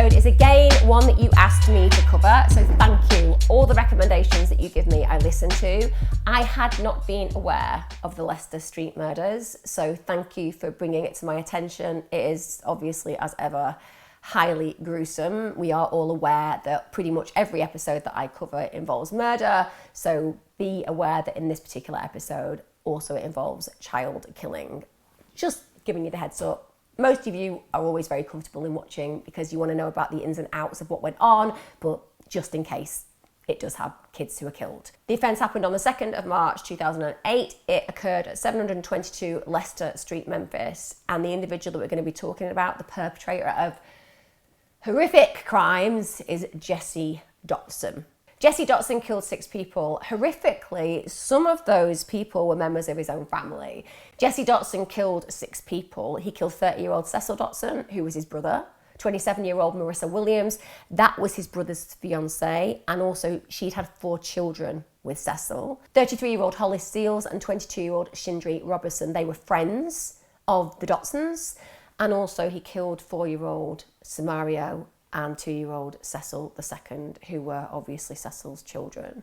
episode is again one that you asked me to cover, so thank you. All the recommendations that you give me, I listen to. I had not been aware of the Leicester Street murders, so thank you for bringing it to my attention. It is obviously, as ever, highly gruesome. We are all aware that pretty much every episode that I cover involves murder, so be aware that in this particular episode also it involves child killing. Just giving you the heads up. Most of you are always very comfortable in watching because you want to know about the ins and outs of what went on, but just in case, it does have kids who are killed. The offence happened on the 2nd of March 2008. It occurred at 722 Leicester Street, Memphis, and the individual that we're going to be talking about, the perpetrator of horrific crimes, is Jessie Dotson. Jessie Dotson killed 6 people. Horrifically, some of those people were members of his own family. Jessie Dotson killed 6 people. He killed 30-year-old Cecil Dotson, who was his brother, 27-year-old Marissa Williams, that was his brother's fiancée, and also she'd had 4 children with Cecil. 33-year-old Hollis Seals and 22-year-old Shindri Robertson, they were friends of the Dotsons, and also he killed 4-year-old Samario and 2-year-old Cecil II, who were obviously Cecil's children.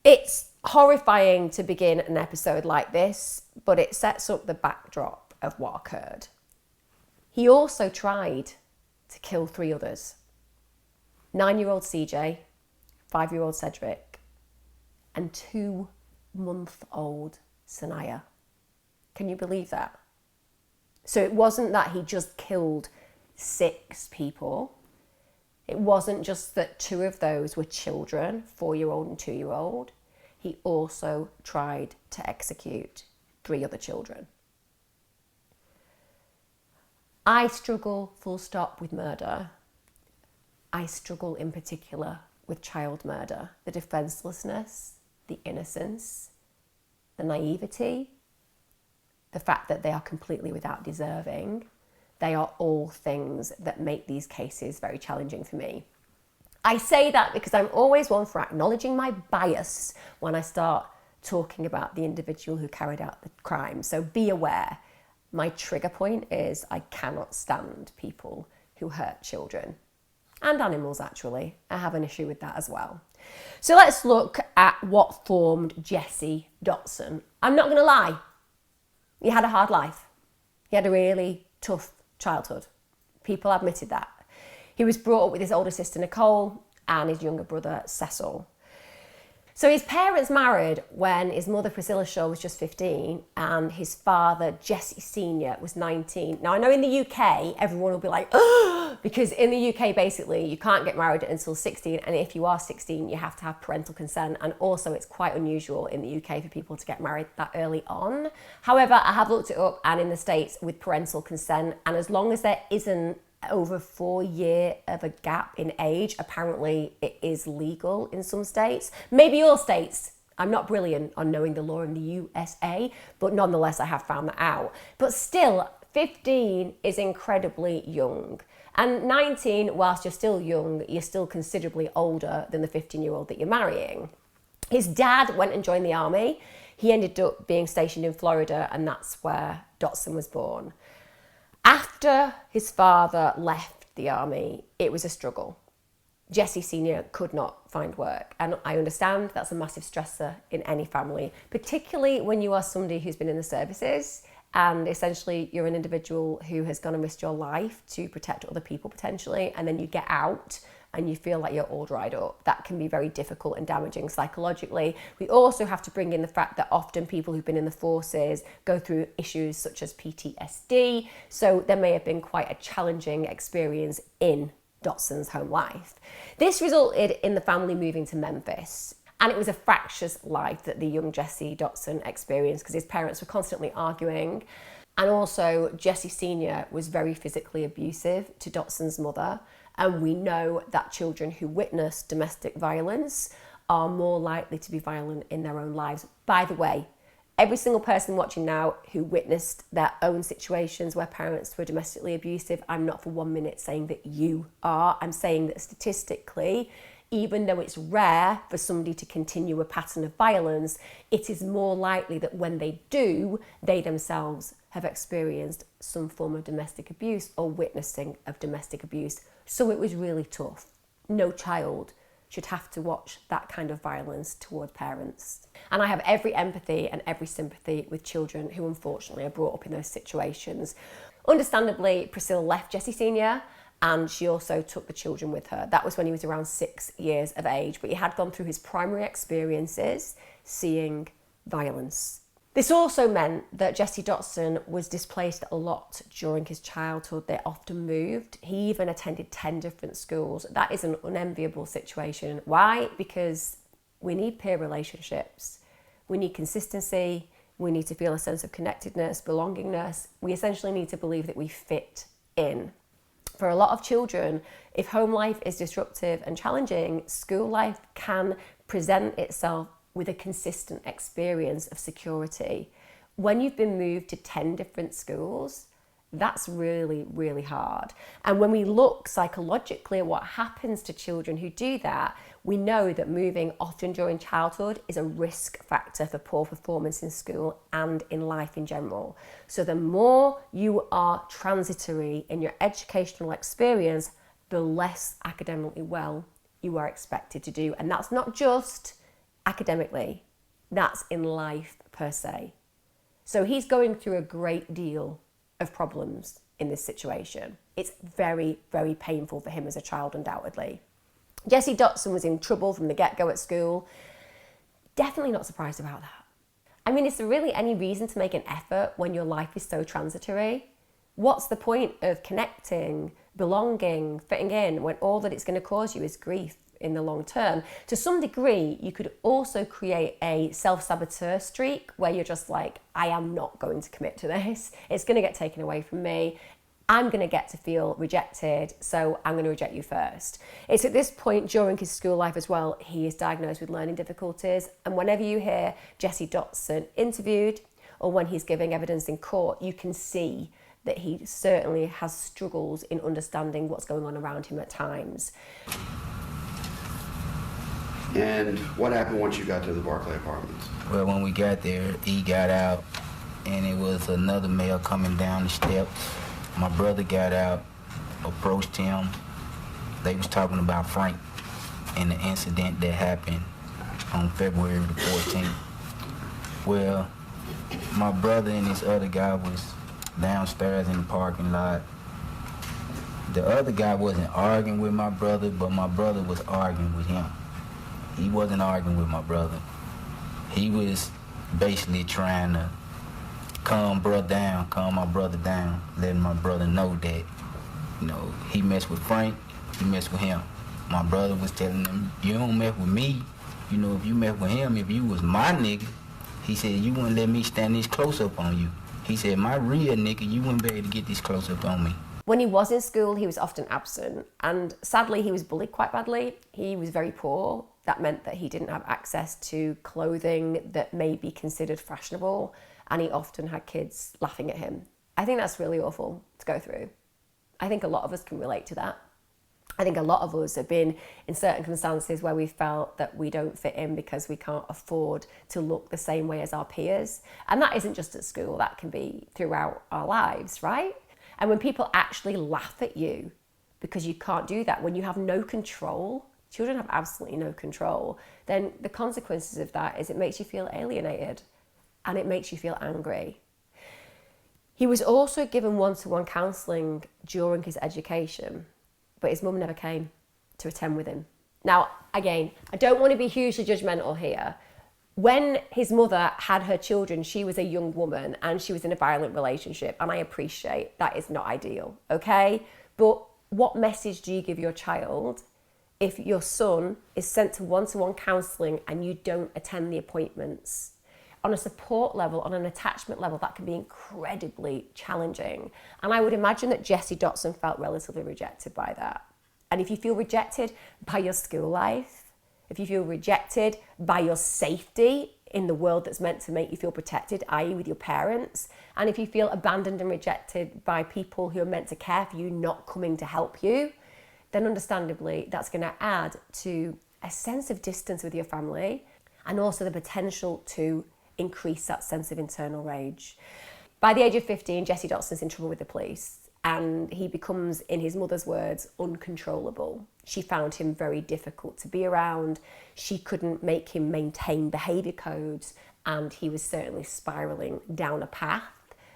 It's horrifying to begin an episode like this, but it sets up the backdrop of what occurred. He also tried to kill 3 others. 9-year-old CJ, 5-year-old Cedric, and 2-month-old Sanaya. Can you believe that? So it wasn't that he just killed 6 people. It wasn't just that 2 of those were children, 4-year-old and 2-year-old. He also tried to execute 3 other children. I struggle, full stop, with murder. I struggle in particular with child murder. The defenselessness, the innocence, the naivety, the fact that they are completely without deserving. They are all things that make these cases very challenging for me. I say that because I'm always one for acknowledging my bias when I start talking about the individual who carried out the crime. So be aware. My trigger point is I cannot stand people who hurt children and animals, actually. I have an issue with that as well. So let's look at what formed Jessie Dotson. I'm not going to lie. He had a hard life. He had a really tough childhood. People admitted that. He was brought up with his older sister Nicole and his younger brother Cecil. So his parents married when his mother Priscilla Shaw was just 15 and his father Jesse Sr. was 19. Now I know in the UK everyone will be like, oh, because in the UK basically you can't get married until 16, and if you are 16 you have to have parental consent, and also it's quite unusual in the UK for people to get married that early on. However, I have looked it up, and in the States with parental consent, and as long as there isn't over 4 years of a gap in age, apparently it is legal in some states. Maybe all states. I'm not brilliant on knowing the law in the USA, but nonetheless I have found that out. But still, 15 is incredibly young. And 19, whilst you're still young, you're still considerably older than the 15-year-old that you're marrying. His dad went and joined the army. He ended up being stationed in Florida, and that's where Dotson was born. After his father left the army, it was a struggle. Jesse Sr. could not find work, and I understand that's a massive stressor in any family, particularly when you are somebody who's been in the services and essentially you're an individual who has gone and risked your life to protect other people potentially, and then you get out and you feel like you're all dried up. That can be very difficult and damaging psychologically. We also have to bring in the fact that often people who've been in the forces go through issues such as PTSD, so there may have been quite a challenging experience in Dotson's home life. This resulted in the family moving to Memphis, and it was a fractious life that the young Jessie Dotson experienced because his parents were constantly arguing, and also Jesse Sr. was very physically abusive to Dotson's mother. And we know that children who witness domestic violence are more likely to be violent in their own lives. By the way, every single person watching now who witnessed their own situations where parents were domestically abusive, I'm not for 1 minute saying that you are. I'm saying that statistically, even though it's rare for somebody to continue a pattern of violence, it is more likely that when they do, they themselves have experienced some form of domestic abuse or witnessing of domestic abuse. So it was really tough. No child should have to watch that kind of violence toward parents. And I have every empathy and every sympathy with children who unfortunately are brought up in those situations. Understandably, Priscilla left Jessie Sr. and she also took the children with her. That was when he was around 6 years of age, but he had gone through his primary experiences seeing violence. This also meant that Jessie Dotson was displaced a lot during his childhood. They often moved. He even attended 10 different schools. That is an unenviable situation. Why? Because we need peer relationships. We need consistency. We need to feel a sense of connectedness, belongingness. We essentially need to believe that we fit in. For a lot of children, if home life is disruptive and challenging, school life can present itself with a consistent experience of security. When you've been moved to 10 different schools, that's really, really hard. And when we look psychologically at what happens to children who do that, we know that moving often during childhood is a risk factor for poor performance in school and in life in general. So the more you are transitory in your educational experience, the less academically well you are expected to do. And that's not just academically, that's in life per se. So he's going through a great deal of problems in this situation. It's very, very painful for him as a child, undoubtedly. Jessie Dotson was in trouble from the get-go at school. Definitely not surprised about that. I mean, is there really any reason to make an effort when your life is so transitory? What's the point of connecting, belonging, fitting in, when all that it's going to cause you is grief in the long term? To some degree, you could also create a self-saboteur streak where you're just like, I am not going to commit to this. It's going to get taken away from me. I'm going to get to feel rejected, so I'm going to reject you first. It's at this point during his school life as well, he is diagnosed with learning difficulties. And whenever you hear Jessie Dotson interviewed or when he's giving evidence in court, you can see that he certainly has struggles in understanding what's going on around him at times. And what happened once you got to the Barclay Apartments? Well, when we got there, he got out, and it was another male coming down the steps. My brother got out, approached him. They was talking about Frank and the incident that happened on February the 14th. Well, my brother and this other guy was downstairs in the parking lot. The other guy wasn't arguing with my brother, but my brother was arguing with him. He wasn't arguing with my brother. He was basically trying to calm my brother down, letting my brother know that, you know, he messed with Frank, he messed with him. My brother was telling him, you don't mess with me. You know, if you mess with him, if you was my nigga, he said, you wouldn't let me stand this close up on you. He said, my real nigga, you wouldn't be able to get this close up on me. When he was in school, he was often absent, and sadly, he was bullied quite badly. He was very poor. That meant that he didn't have access to clothing that may be considered fashionable, and he often had kids laughing at him. I think that's really awful to go through. I think a lot of us can relate to that. I think a lot of us have been in certain circumstances where we felt that we don't fit in because we can't afford to look the same way as our peers. And that isn't just at school, that can be throughout our lives, right? And when people actually laugh at you because you can't do that, when you have no control, children have absolutely no control, then the consequences of that is it makes you feel alienated and it makes you feel angry. He was also given one-to-one counselling during his education, but his mum never came to attend with him. Now, again, I don't want to be hugely judgmental here. When his mother had her children, she was a young woman and she was in a violent relationship, and I appreciate that is not ideal, okay? But what message do you give your child if your son is sent to one-to-one counselling and you don't attend the appointments? On a support level, on an attachment level, that can be incredibly challenging. And I would imagine that Jessie Dotson felt relatively rejected by that. And if you feel rejected by your school life, if you feel rejected by your safety in the world that's meant to make you feel protected, i.e. with your parents, and if you feel abandoned and rejected by people who are meant to care for you not coming to help you, then understandably that's going to add to a sense of distance with your family and also the potential to increase that sense of internal rage. By the age of 15, Jessie Dotson's in trouble with the police and he becomes, in his mother's words, uncontrollable. She found him very difficult to be around. She couldn't make him maintain behaviour codes, and he was certainly spiralling down a path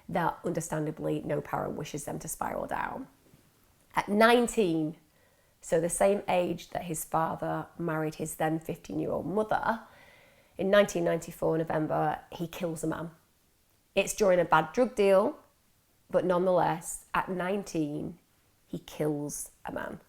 that understandably no parent wishes them to spiral down. At 19, so the same age that his father married his then 15-year-old mother, in 1994, November, he kills a man. It's during a bad drug deal, but nonetheless, at 19, he kills a man.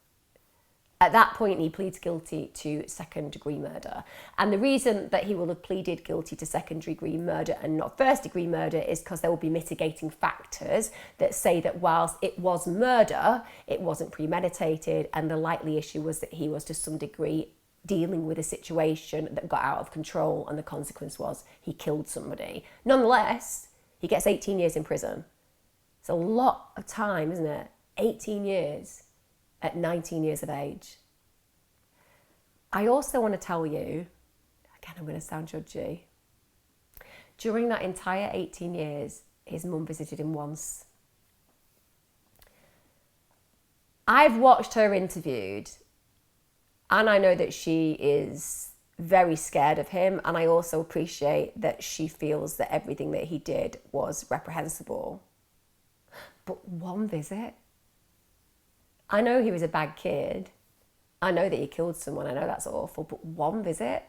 At that point, he pleads guilty to second-degree murder. And the reason that he will have pleaded guilty to second-degree murder and not first-degree murder is because there will be mitigating factors that say that whilst it was murder, it wasn't premeditated, and the likely issue was that he was to some degree dealing with a situation that got out of control, and the consequence was he killed somebody. Nonetheless, he gets 18 years in prison. It's a lot of time, isn't it? 18 years. At 19 years of age. I also want to tell you, again, I'm going to sound judgy. During that entire 18 years, his mum visited him once. I've watched her interviewed, and I know that she is very scared of him, and I also appreciate that she feels that everything that he did was reprehensible. But one visit? I know he was a bad kid. I know that he killed someone. I know that's awful, but one visit?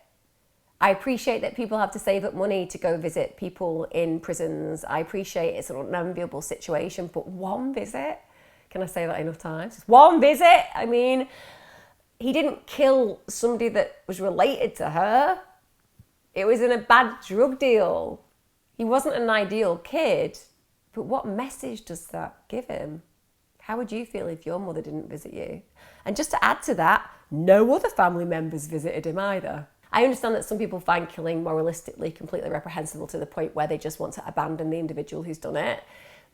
I appreciate that people have to save up money to go visit people in prisons. I appreciate it's an unenviable situation, but one visit? Can I say that enough times? Just one visit? I mean, he didn't kill somebody that was related to her. It was in a bad drug deal. He wasn't an ideal kid, but what message does that give him? How would you feel if your mother didn't visit you? And just to add to that, no other family members visited him either. I understand that some people find killing moralistically completely reprehensible to the point where they just want to abandon the individual who's done it.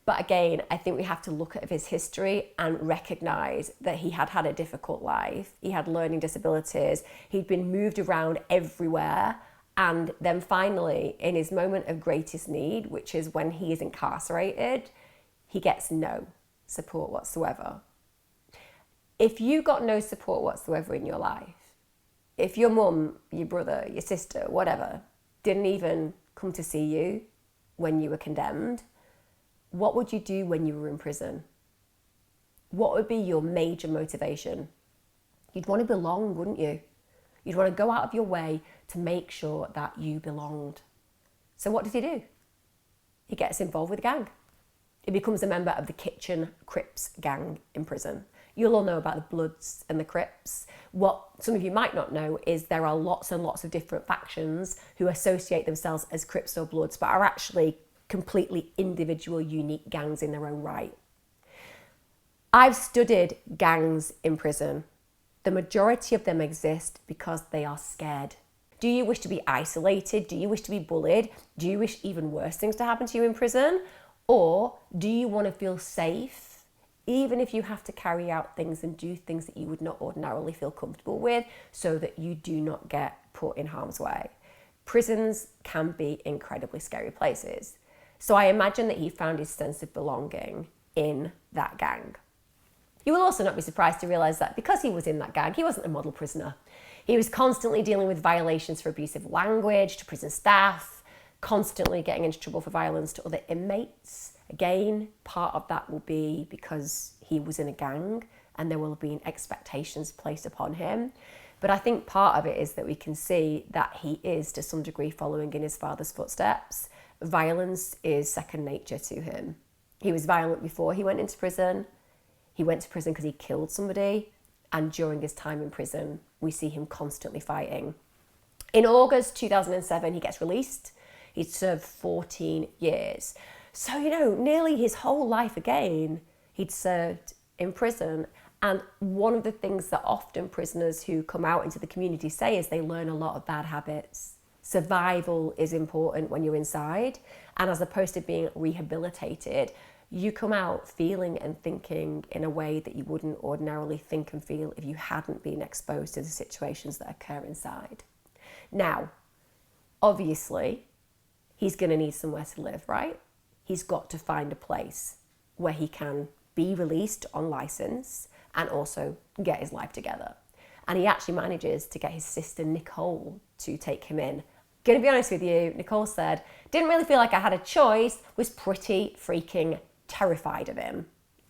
But again, I think we have to look at his history and recognise that he had had a difficult life. He had learning disabilities. He'd been moved around everywhere. And then finally, in his moment of greatest need, which is when he is incarcerated, he gets no support whatsoever. If you got no support whatsoever in your life, if your mum, your brother, your sister, whatever, didn't even come to see you when you were condemned, what would you do when you were in prison? What would be your major motivation? You'd want to belong, wouldn't you? You'd want to go out of your way to make sure that you belonged. So what does he do? He gets involved with a gang. He becomes a member of the Kitchen Crips gang in prison. You'll all know about the Bloods and the Crips. What some of you might not know is there are lots and lots of different factions who associate themselves as Crips or Bloods, but are actually completely individual, unique gangs in their own right. I've studied gangs in prison. The majority of them exist because they are scared. Do you wish to be isolated? Do you wish to be bullied? Do you wish even worse things to happen to you in prison? Or do you want to feel safe, even if you have to carry out things and do things that you would not ordinarily feel comfortable with, so that you do not get put in harm's way? Prisons can be incredibly scary places. So I imagine that he found his sense of belonging in that gang. You will also not be surprised to realise that because he was in that gang, he wasn't a model prisoner. He was constantly dealing with violations for abusive language to prison staff, constantly getting into trouble for violence to other inmates. Again, part of that will be because he was in a gang and there will have been expectations placed upon him. But I think part of it is that we can see that he is to some degree following in his father's footsteps. Violence is second nature to him. He was violent before he went into prison. He went to prison because he killed somebody. And during his time in prison, we see him constantly fighting. In August 2007, he gets released. He'd served 14 years. So, nearly his whole life again, he'd served in prison. And one of the things that often prisoners who come out into the community say is they learn a lot of bad habits. Survival is important when you're inside, and as opposed to being rehabilitated, you come out feeling and thinking in a way that you wouldn't ordinarily think and feel if you hadn't been exposed to the situations that occur inside. Now, obviously, he's going to need somewhere to live, right? He's got to find a place where he can be released on license and also get his life together. And he actually manages to get his sister Nicole to take him in. Gonna be honest with you, Nicole said, didn't really feel like I had a choice, was pretty freaking terrified of him.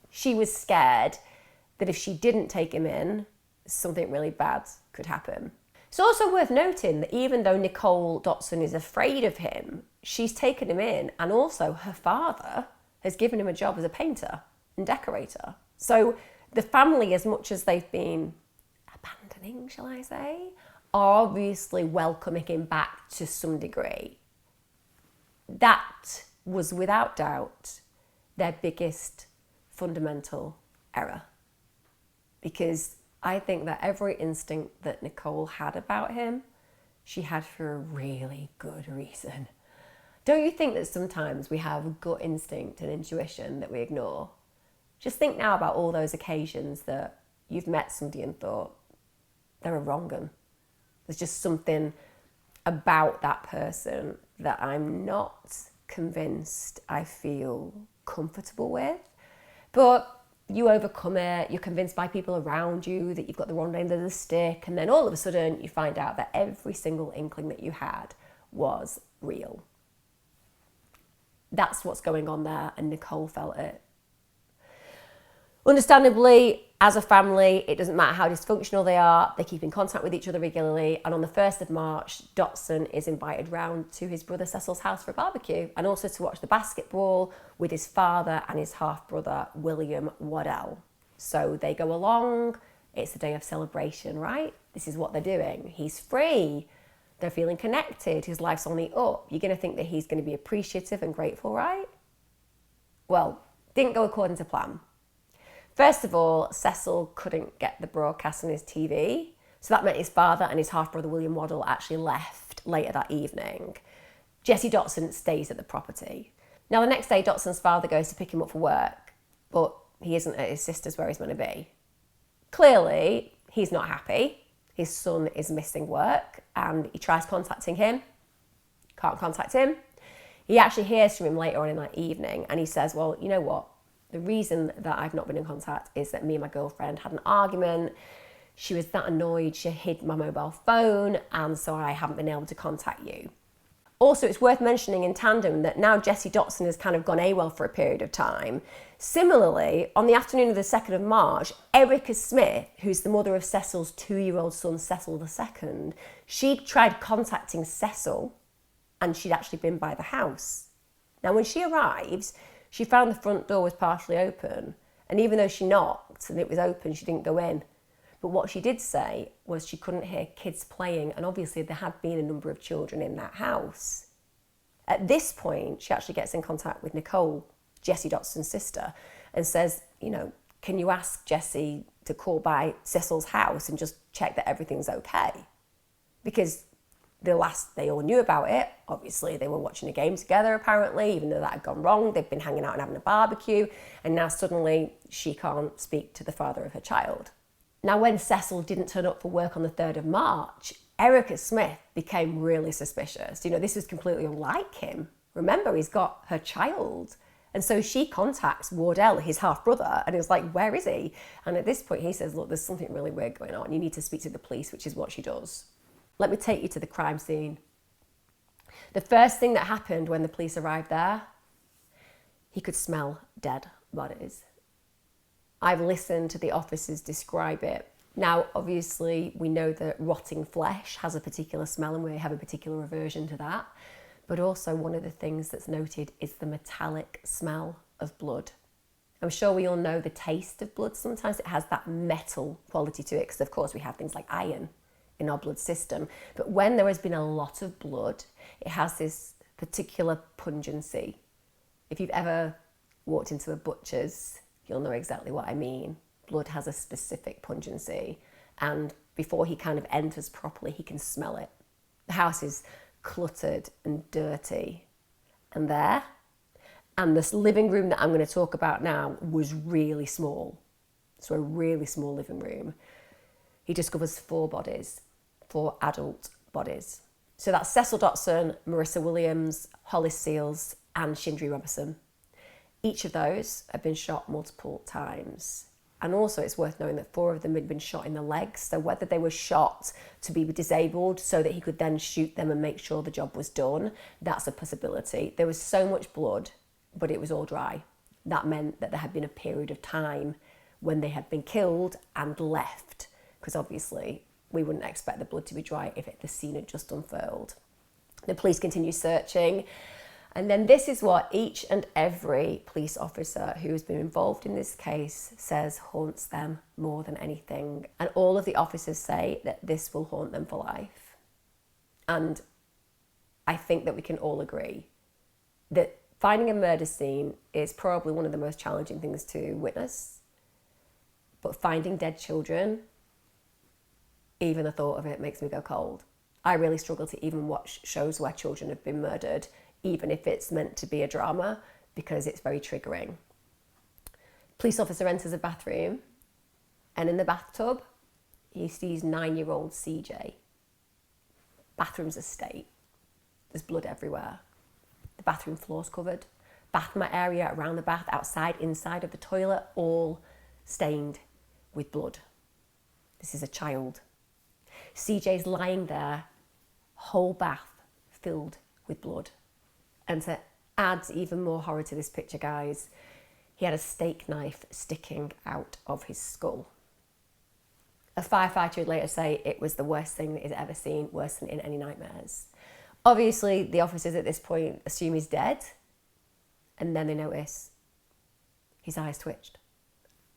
She was scared that if she didn't take him in, something really bad could happen. It's also worth noting that even though Nicole Dotson is afraid of him, she's taken him in, and also her father has given him a job as a painter and decorator. So the family, as much as they've been abandoning, shall I say, are obviously welcoming him back to some degree. That was without doubt their biggest fundamental error. Because I think that every instinct that Nicole had about him, she had for a really good reason. Don't you think that sometimes we have gut instinct and intuition that we ignore? Just think now about all those occasions that you've met somebody and thought, they're a wrong 'un. There's just something about that person that I'm not convinced I feel comfortable with. But you overcome it, you're convinced by people around you that you've got the wrong end of the stick, and then all of a sudden you find out that every single inkling that you had was real. That's what's going on there, and Nicole felt it. Understandably, as a family, it doesn't matter how dysfunctional they are, they keep in contact with each other regularly, and on the 1st of March, Dotson is invited round to his brother Cecil's house for a barbecue, and also to watch the basketball with his father and his half-brother, William Waddell. So they go along, it's a day of celebration, right? This is what they're doing. He's free, they're feeling connected, his life's on the up. You're going to think that he's going to be appreciative and grateful, right? Well, didn't go according to plan. First of all, Cecil couldn't get the broadcast on his TV, so that meant his father and his half-brother William Waddell actually left later that evening. Jessie Dotson stays at the property. Now the next day, Dotson's father goes to pick him up for work, but he isn't at his sister's where he's meant to be. Clearly, he's not happy. His son is missing work, and he tries contacting him. Can't contact him. He actually hears from him later on in that evening, and he says, well, you know what? The reason that I've not been in contact is that me and my girlfriend had an argument. She was that annoyed, she hid my mobile phone, and so I haven't been able to contact you. Also, it's worth mentioning in tandem that now Jessie Dotson has kind of gone AWOL for a period of time. Similarly, on the afternoon of the 2nd of March, Erica Smith, who's the mother of Cecil's 2-year-old son, Cecil II, she'd tried contacting Cecil, and she'd actually been by the house. Now, when she arrives, she found the front door was partially open, and even though she knocked and it was open, she didn't go in. But what she did say was she couldn't hear kids playing, and obviously there had been a number of children in that house. At this point, she actually gets in contact with Nicole, Jessie Dotson's sister, and says, you know, can you ask Jessie to call by Cecil's house and just check that everything's okay? Because the last they all knew about it, obviously they were watching a game together apparently, even though that had gone wrong. They've been hanging out and having a barbecue, and now suddenly she can't speak to the father of her child. Now, when Cecil didn't turn up for work on the 3rd of March, Erica Smith became really suspicious. You know, this was completely unlike him. Remember, he's got her child. And so she contacts Waddell, his half-brother, and is like, where is he? And at this point he says, look, there's something really weird going on. You need to speak to the police, which is what she does. Let me take you to the crime scene. The first thing that happened when the police arrived there, he could smell dead bodies. I've listened to the officers describe it. Now, obviously, we know that rotting flesh has a particular smell and we have a particular aversion to that. But also one of the things that's noted is the metallic smell of blood. I'm sure we all know the taste of blood. Sometimes it has that metal quality to it because, of course, we have things like iron in our blood system. But when there has been a lot of blood, it has this particular pungency. If you've ever walked into a butcher's, you'll know exactly what I mean. Blood has a specific pungency, and before he kind of enters properly, he can smell it. The house is cluttered and dirty. And there, and this living room that I'm going to talk about now was really small. So a really small living room. He discovers 4 bodies, 4 adult bodies. So that's Cecil Dotson, Marissa Williams, Hollis Seals, and Shindri Robertson. Each of those had been shot multiple times. And also it's worth knowing that 4 of them had been shot in the legs. So whether they were shot to be disabled so that he could then shoot them and make sure the job was done, that's a possibility. There was so much blood, but it was all dry. That meant that there had been a period of time when they had been killed and left, because obviously we wouldn't expect the blood to be dry if the scene had just unfurled. The police continue searching, and then this is what each and every police officer who has been involved in this case says haunts them more than anything. And all of the officers say that this will haunt them for life. And I think that we can all agree that finding a murder scene is probably one of the most challenging things to witness. But finding dead children, even the thought of it makes me go cold. I really struggle to even watch shows where children have been murdered, even if it's meant to be a drama, because it's very triggering. Police officer enters a bathroom, and in the bathtub, he sees 9-year-old CJ. Bathroom's a state. There's blood everywhere. The bathroom floor's covered. Bath mat area around the bath, outside, inside of the toilet, all stained with blood. This is a child. CJ's lying there, whole bath filled with blood. And to add even more horror to this picture, guys, he had a steak knife sticking out of his skull. A firefighter would later say it was the worst thing that he's ever seen, worse than in any nightmares. Obviously, the officers at this point assume he's dead, and then they notice his eyes twitched.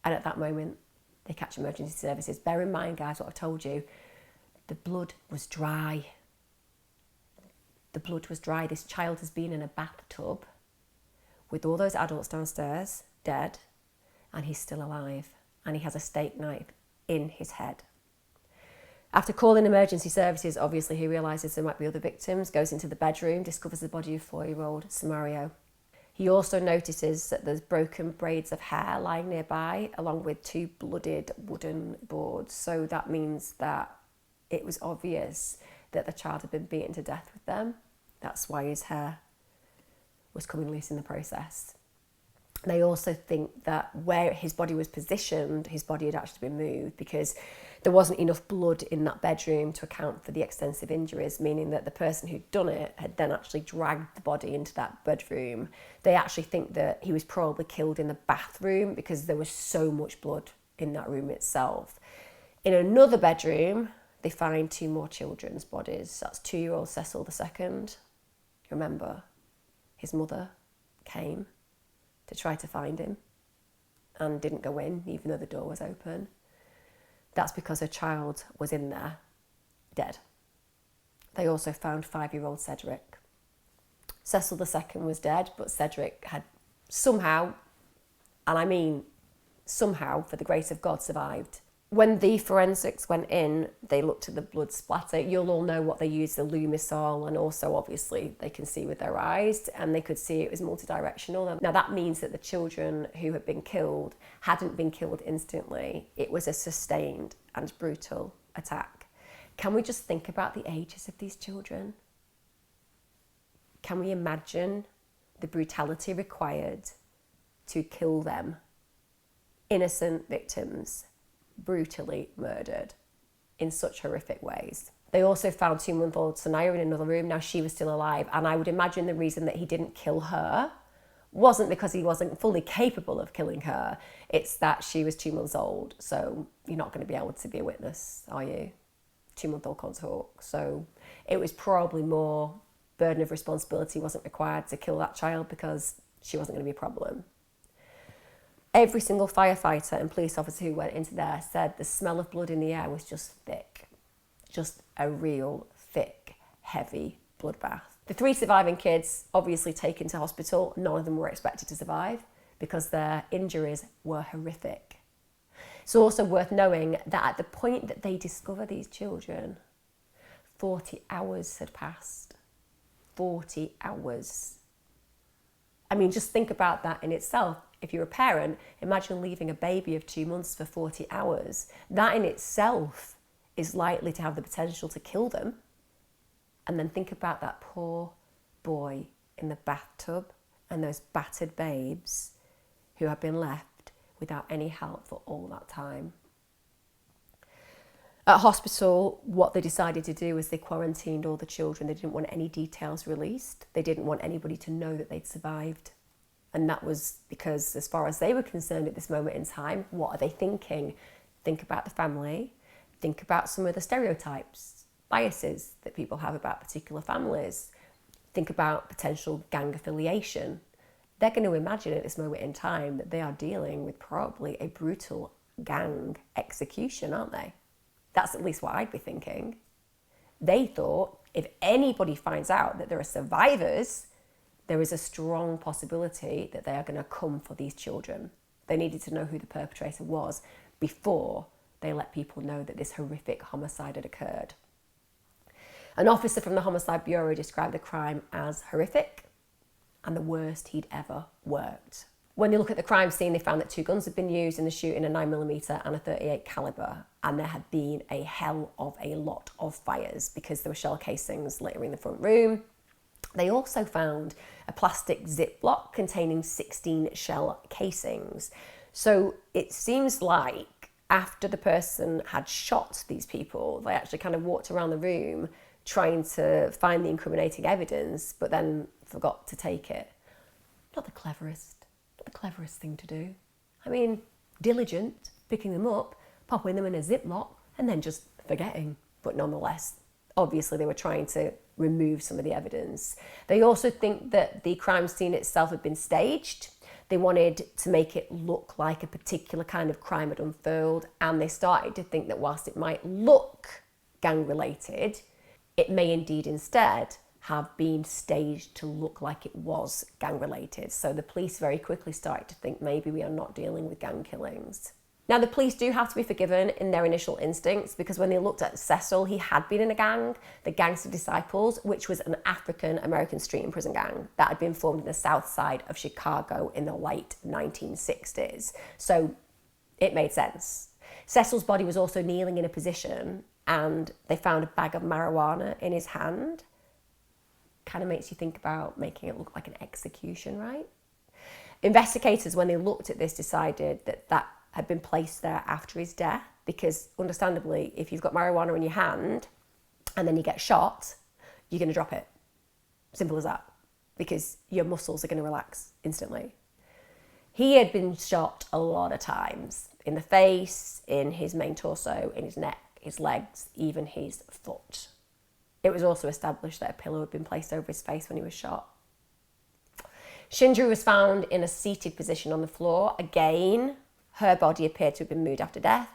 And at that moment, they catch emergency services. Bear in mind, guys, what I've told you, the blood was dry. The blood was dry. This child has been in a bathtub with all those adults downstairs, dead, and he's still alive. And he has a steak knife in his head. After calling emergency services, obviously he realises there might be other victims, goes into the bedroom, discovers the body of 4-year-old Samario. He also notices that there's broken braids of hair lying nearby, along with 2 blooded wooden boards. So that means that it was obvious that the child had been beaten to death with them. That's why his hair was coming loose in the process. They also think that where his body was positioned, his body had actually been moved because there wasn't enough blood in that bedroom to account for the extensive injuries, meaning that the person who'd done it had then actually dragged the body into that bedroom. They actually think that he was probably killed in the bathroom because there was so much blood in that room itself. In another bedroom, they find 2 more children's bodies. That's 2-year-old Cecil II. Remember, his mother came to try to find him and didn't go in, even though the door was open. That's because her child was in there, dead. They also found 5-year-old Cedric. Cecil II was dead, but Cedric had somehow, and I mean somehow, for the grace of God, survived. When the forensics went in, they looked at the blood splatter. You'll all know what they used, the Lumisol, and also obviously they can see with their eyes, and they could see it was multidirectional. Now that means that the children who had been killed hadn't been killed instantly. It was a sustained and brutal attack. Can we just think about the ages of these children? Can we imagine the brutality required to kill them? Innocent victims brutally murdered in such horrific ways. They also found 2-month-old Sanaya in another room. Now she was still alive, and I would imagine the reason that he didn't kill her wasn't because he wasn't fully capable of killing her. It's that she was 2 months old, so you're not going to be able to be a witness, are you? 2-month-old can't talk. So it was probably more burden of responsibility wasn't required to kill that child because she wasn't going to be a problem. Every single firefighter and police officer who went into there said the smell of blood in the air was just thick. Just a real thick, heavy bloodbath. The 3 surviving kids obviously taken to hospital. None of them were expected to survive because their injuries were horrific. It's also worth knowing that at the point that they discover these children, 40 hours had passed. 40 hours. I mean, just think about that in itself. If you're a parent, imagine leaving a baby of 2 months for 40 hours. That in itself is likely to have the potential to kill them. And then think about that poor boy in the bathtub and those battered babes who have been left without any help for all that time. At hospital, what they decided to do was they quarantined all the children. They didn't want any details released. They didn't want anybody to know that they'd survived. And that was because, as far as they were concerned at this moment in time, what are they thinking? Think about the family. Think about some of the stereotypes, biases that people have about particular families. Think about potential gang affiliation. They're going to imagine at this moment in time that they are dealing with probably a brutal gang execution, aren't they? That's at least what I'd be thinking. They thought if anybody finds out that there are survivors, there is a strong possibility that they are going to come for these children. They needed to know who the perpetrator was before they let people know that this horrific homicide had occurred. An officer from the Homicide Bureau described the crime as horrific and the worst he'd ever worked. When they look at the crime scene, they found that 2 guns had been used in the shooting, a 9mm and a .38 caliber, and there had been a hell of a lot of fires because there were shell casings littering the front room. They also found a plastic Ziploc containing 16 shell casings. So it seems like after the person had shot these people, they actually kind of walked around the room trying to find the incriminating evidence, but then forgot to take it. Not the cleverest thing to do. I mean, diligent, picking them up, popping them in a Ziploc, and then just forgetting. But nonetheless, obviously they were trying to remove some of the evidence. They also think that the crime scene itself had been staged. They wanted to make it look like a particular kind of crime had unfurled, and they started to think that whilst it might look gang-related, it may indeed instead have been staged to look like it was gang-related. So the police very quickly started to think maybe we are not dealing with gang killings. Now, the police do have to be forgiven in their initial instincts because when they looked at Cecil, he had been in a gang, the Gangster Disciples, which was an African-American street and prison gang that had been formed in the south side of Chicago in the late 1960s. So it made sense. Cecil's body was also kneeling in a position and they found a bag of marijuana in his hand. Kind of makes you think about making it look like an execution, right? Investigators, when they looked at this, decided that that had been placed there after his death because, understandably, if you've got marijuana in your hand and then you get shot, you're going to drop it. Simple as that, because your muscles are going to relax instantly. He had been shot a lot of times, in the face, in his main torso, in his neck, his legs, even his foot. It was also established that a pillow had been placed over his face when he was shot. Shindri was found in a seated position on the floor. Again, her body appeared to have been moved after death,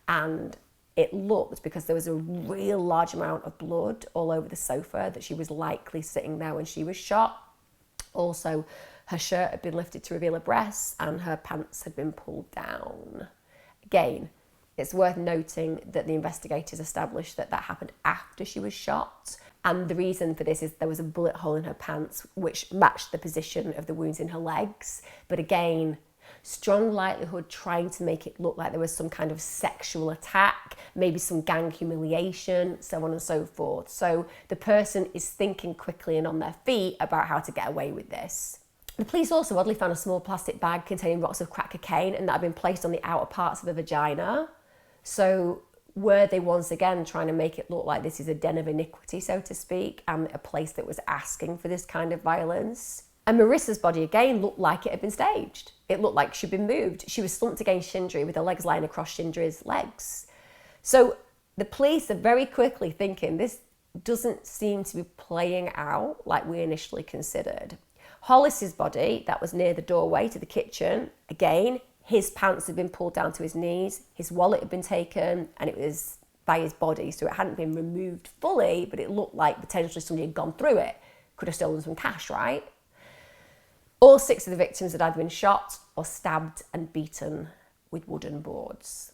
and it looked, because there was a real large amount of blood all over the sofa, that she was likely sitting there when she was shot. Also, her shirt had been lifted to reveal her breasts and her pants had been pulled down. Again, it's worth noting that the investigators established that that happened after she was shot. And the reason for this is there was a bullet hole in her pants, which matched the position of the wounds in her legs. But again, strong likelihood trying to make it look like there was some kind of sexual attack, maybe some gang humiliation, so on and so forth. So the person is thinking quickly and on their feet about how to get away with this. The police also oddly found a small plastic bag containing rocks of crack cocaine, and that had been placed on the outer parts of the vagina. So were they once again trying to make it look like this is a den of iniquity, so to speak, and a place that was asking for this kind of violence? And Marissa's body again looked like it had been staged. It looked like she'd been moved. She was slumped against Shindri with her legs lying across Shindri's legs. So the police are very quickly thinking this doesn't seem to be playing out like we initially considered. Hollis's body, that was near the doorway to the kitchen, again, his pants had been pulled down to his knees, his wallet had been taken, and it was by his body, so it hadn't been removed fully, but it looked like potentially somebody had gone through it, could have stolen some cash, right? All 6 of the victims had either been shot or stabbed and beaten with wooden boards.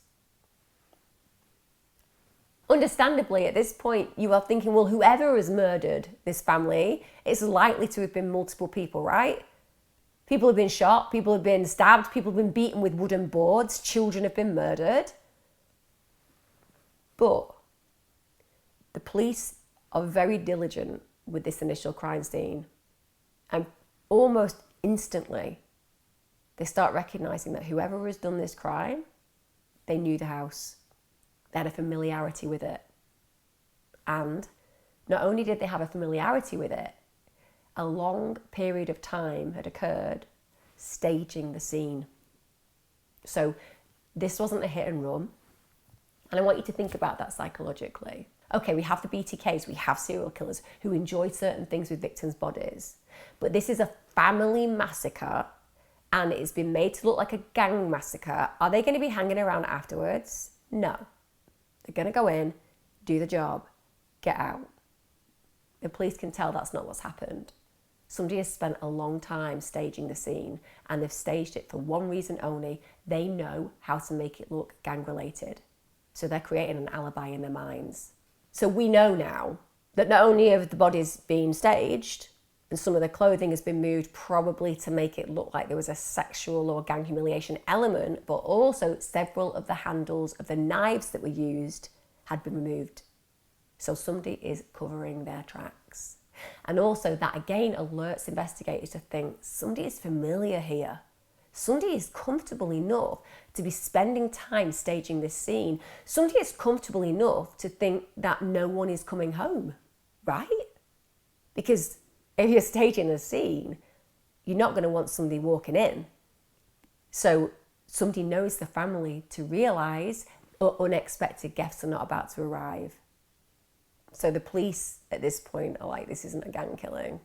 Understandably, at this point, you are thinking, well, whoever has murdered this family, it's likely to have been multiple people, right? People have been shot, people have been stabbed, people have been beaten with wooden boards, children have been murdered. But the police are very diligent with this initial crime scene. And almost instantly, they start recognising that whoever has done this crime, they knew the house. They had a familiarity with it. And not only did they have a familiarity with it, a long period of time had occurred staging the scene. So this wasn't a hit and run. And I want you to think about that psychologically. Okay, we have the BTKs, we have serial killers who enjoy certain things with victims' bodies. But this is a family massacre and it's been made to look like a gang massacre. Are they going to be hanging around afterwards? No. They're going to go in, do the job, get out. The police can tell that's not what's happened. Somebody has spent a long time staging the scene and they've staged it for one reason only. They know how to make it look gang-related. So they're creating an alibi in their minds. So we know now that not only have the bodies been staged and some of the clothing has been moved probably to make it look like there was a sexual or gang humiliation element, but also several of the handles of the knives that were used had been removed. So somebody is covering their tracks. And also that again alerts investigators to think somebody is familiar here. Somebody is comfortable enough to be spending time staging this scene. Somebody is comfortable enough to think that no one is coming home, right? Because if you're staging a scene, you're not going to want somebody walking in. So somebody knows the family to realise unexpected guests are not about to arrive. So the police at this point are like, this isn't a gang killing.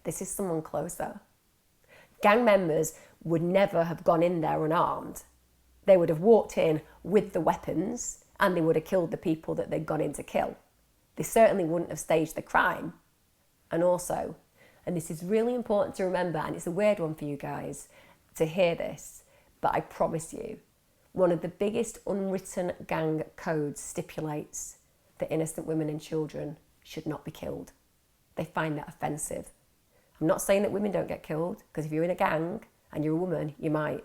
This is someone closer. Gang members would never have gone in there unarmed. They would have walked in with the weapons and they would have killed the people that they'd gone in to kill. They certainly wouldn't have staged the crime. And also, and this is really important to remember, and it's a weird one for you guys to hear this, but I promise you, one of the biggest unwritten gang codes stipulates that innocent women and children should not be killed. They find that offensive. I'm not saying that women don't get killed, because if you're in a gang and you're a woman, you might.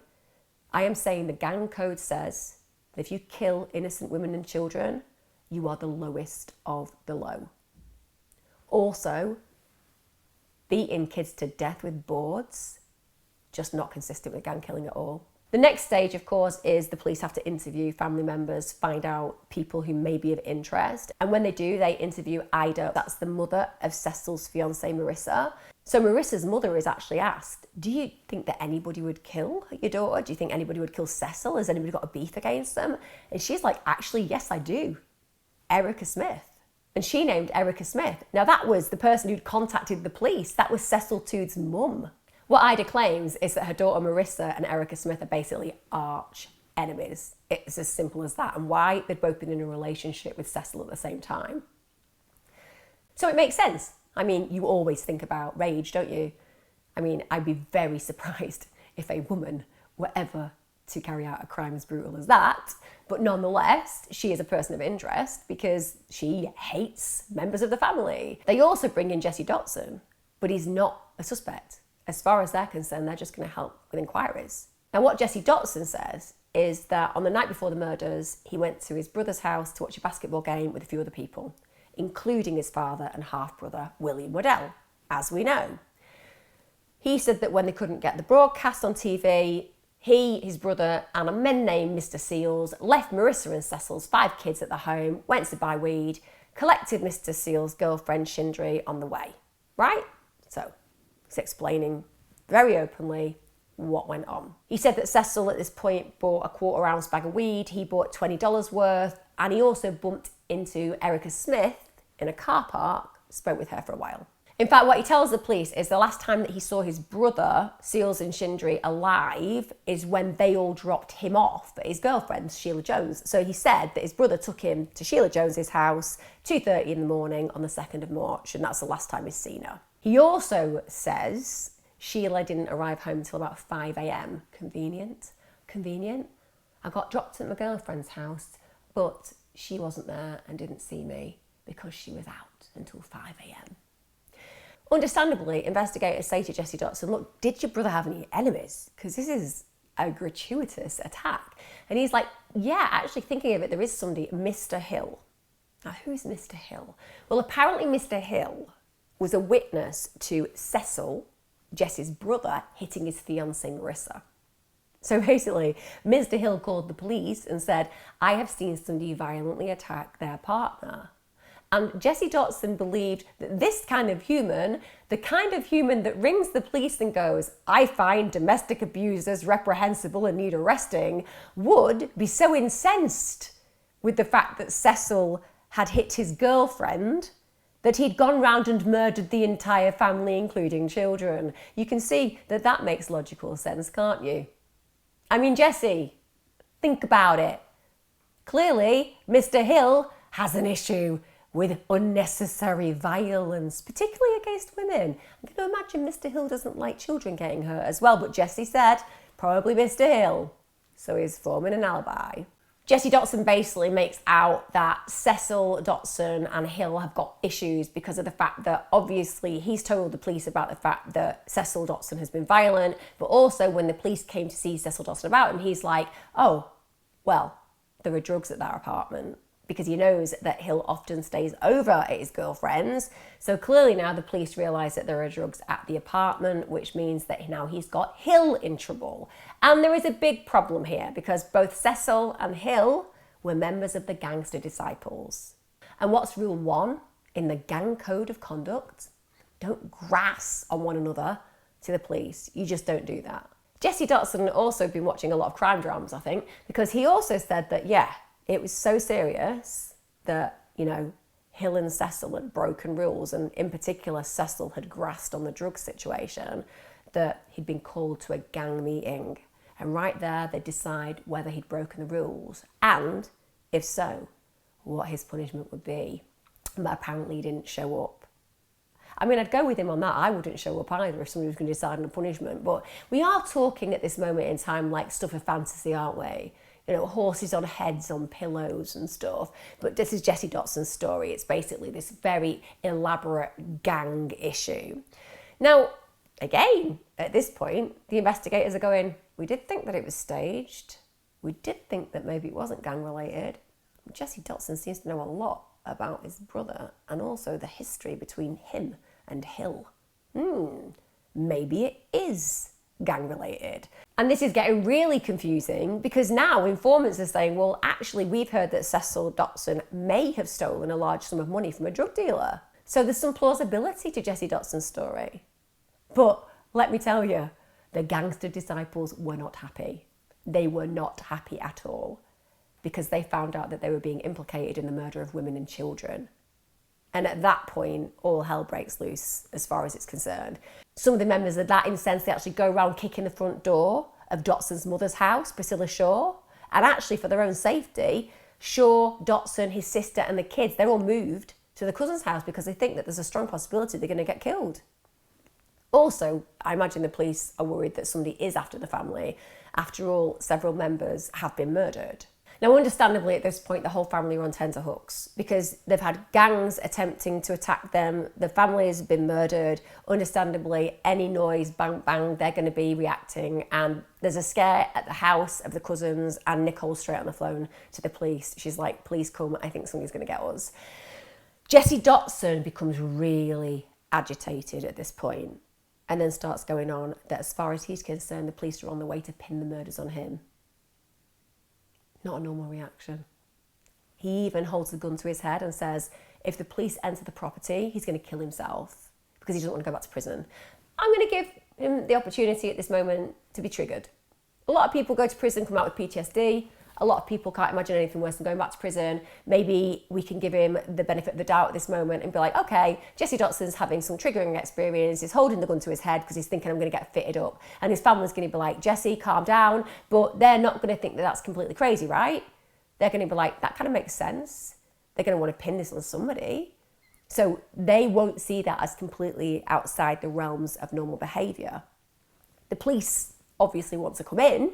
I am saying the gang code says that if you kill innocent women and children, you are the lowest of the low. Also, beating kids to death with boards, just not consistent with gang killing at all. The next stage, of course, is the police have to interview family members, find out people who may be of interest. And when they do, they interview Ida. That's the mother of Cecil's fiancée, Marissa. So Marissa's mother is actually asked, do you think that anybody would kill your daughter? Do you think anybody would kill Cecil? Has anybody got a beef against them? And she's like, actually, yes, I do. Erica Smith. And she named Erica Smith. Now that was the person who'd contacted the police. That was Cecil Tood's mum. What Ida claims is that her daughter Marissa and Erica Smith are basically arch enemies. It's as simple as that. And why? They'd both been in a relationship with Cecil at the same time. So it makes sense. I mean, you always think about rage, don't you? I mean, I'd be very surprised if a woman were ever to carry out a crime as brutal as that. But nonetheless, she is a person of interest because she hates members of the family. They also bring in Jessie Dotson, but he's not a suspect. As far as they're concerned, they're just going to help with inquiries. Now, what Jessie Dotson says is that on the night before the murders, he went to his brother's house to watch a basketball game with a few other people, including his father and half-brother, William Waddell, as we know. He said that when they couldn't get the broadcast on TV, he, his brother, and a man named Mr. Seals left Marissa and Cecil's 5 kids at the home, went to buy weed, collected Mr. Seals' girlfriend Shindri on the way, right? So he's explaining very openly what went on. He said that Cecil at this point bought a 1/4 ounce bag of weed, he bought $20 worth, and he also bumped into Erica Smith in a car park, spoke with her for a while. In fact, what he tells the police is the last time that he saw his brother, Seals and Shindri, alive is when they all dropped him off at his girlfriend, Sheila Jones. So he said that his brother took him to Sheila Jones's house, 2:30 in the morning on the 2nd of March, and that's the last time he's seen her. He also says Sheila didn't arrive home until about 5 a.m. Convenient. I got dropped at my girlfriend's house, but she wasn't there and didn't see me because she was out until 5 a.m. Understandably, investigators say to Jessie Dotson, look, did your brother have any enemies? Because this is a gratuitous attack. And he's like, yeah, actually thinking of it, there is somebody, Mr. Hill. Now, who's Mr. Hill? Well, apparently Mr. Hill was a witness to Cecil, Jessie's brother, hitting his fiancée Marissa. So basically, Mr. Hill called the police and said, I have seen somebody violently attack their partner. And Jessie Dotson believed that this kind of human, the kind of human that rings the police and goes, I find domestic abusers reprehensible and need arresting, would be so incensed with the fact that Cecil had hit his girlfriend that he'd gone round and murdered the entire family, including children. You can see that that makes logical sense, can't you? I mean, Jessie, think about it. Clearly, Mr. Hill has an issue with unnecessary violence, particularly against women. I'm going to imagine Mr. Hill doesn't like children getting hurt as well, but Jessie said, probably Mr. Hill. So he's forming an alibi. Jessie Dotson basically makes out that Cecil Dotson and Hill have got issues because of the fact that obviously he's told the police about the fact that Cecil Dotson has been violent, but also when the police came to see Cecil Dotson about him, he's like, oh, well, there are drugs at that apartment, because he knows that Hill often stays over at his girlfriend's. So clearly now the police realise that there are drugs at the apartment, which means that now he's got Hill in trouble. And there is a big problem here because both Cecil and Hill were members of the Gangster Disciples. And what's rule 1 in the gang code of conduct? Don't grass on one another to the police. You just don't do that. Jessie Dotson had also been watching a lot of crime dramas, I think, because he also said that, yeah, it was so serious that, you know, Hill and Cecil had broken rules, and in particular, Cecil had grassed on the drug situation, that he'd been called to a gang meeting. And right there, they decide whether he'd broken the rules, and if so, what his punishment would be. But apparently he didn't show up. I mean, I'd go with him on that. I wouldn't show up either if somebody was going to decide on a punishment. But we are talking at this moment in time like stuff of fantasy, aren't we? You know, horses on heads on pillows and stuff. But this is Jessie Dotson's story. It's basically this very elaborate gang issue. Now, again, at this point, the investigators are going, we did think that it was staged. We did think that maybe it wasn't gang related. Jessie Dotson seems to know a lot about his brother and also the history between him and Hill. Maybe it is gang related. And this is getting really confusing because now informants are saying, well, actually, we've heard that Cecil Dotson may have stolen a large sum of money from a drug dealer. So there's some plausibility to Jessie Dotson's story. But let me tell you, the Gangster Disciples were not happy. They were not happy at all because they found out that they were being implicated in the murder of women and children. And at that point, all hell breaks loose as far as it's concerned. Some of the members of that incense, they actually go around kicking the front door of Dotson's mother's house, Priscilla Shaw. And actually, for their own safety, Shaw, Dotson, his sister and the kids, they're all moved to the cousin's house because they think that there's a strong possibility they're going to get killed. Also, I imagine the police are worried that somebody is after the family. After all, several members have been murdered. Now, understandably, at this point, the whole family are on tenterhooks because they've had gangs attempting to attack them. The family has been murdered. Understandably, any noise, bang, bang, they're going to be reacting. And there's a scare at the house of the cousins, and Nicole's straight on the phone to the police. She's like, please come, I think somebody's going to get us. Jessie Dotson becomes really agitated at this point and then starts going on that as far as he's concerned, the police are on the way to pin the murders on him. Not a normal reaction. He even holds the gun to his head and says, if the police enter the property, he's going to kill himself because he doesn't want to go back to prison. I'm going to give him the opportunity at this moment to be triggered. A lot of people go to prison, come out with PTSD. A lot of people can't imagine anything worse than going back to prison. Maybe we can give him the benefit of the doubt at this moment and be like, okay, Jessie Dotson's having some triggering experience. He's holding the gun to his head because he's thinking I'm going to get fitted up. And his family's going to be like, Jessie, calm down. But they're not going to think that that's completely crazy, right? They're going to be like, that kind of makes sense. They're going to want to pin this on somebody. So they won't see that as completely outside the realms of normal behaviour. The police obviously want to come in,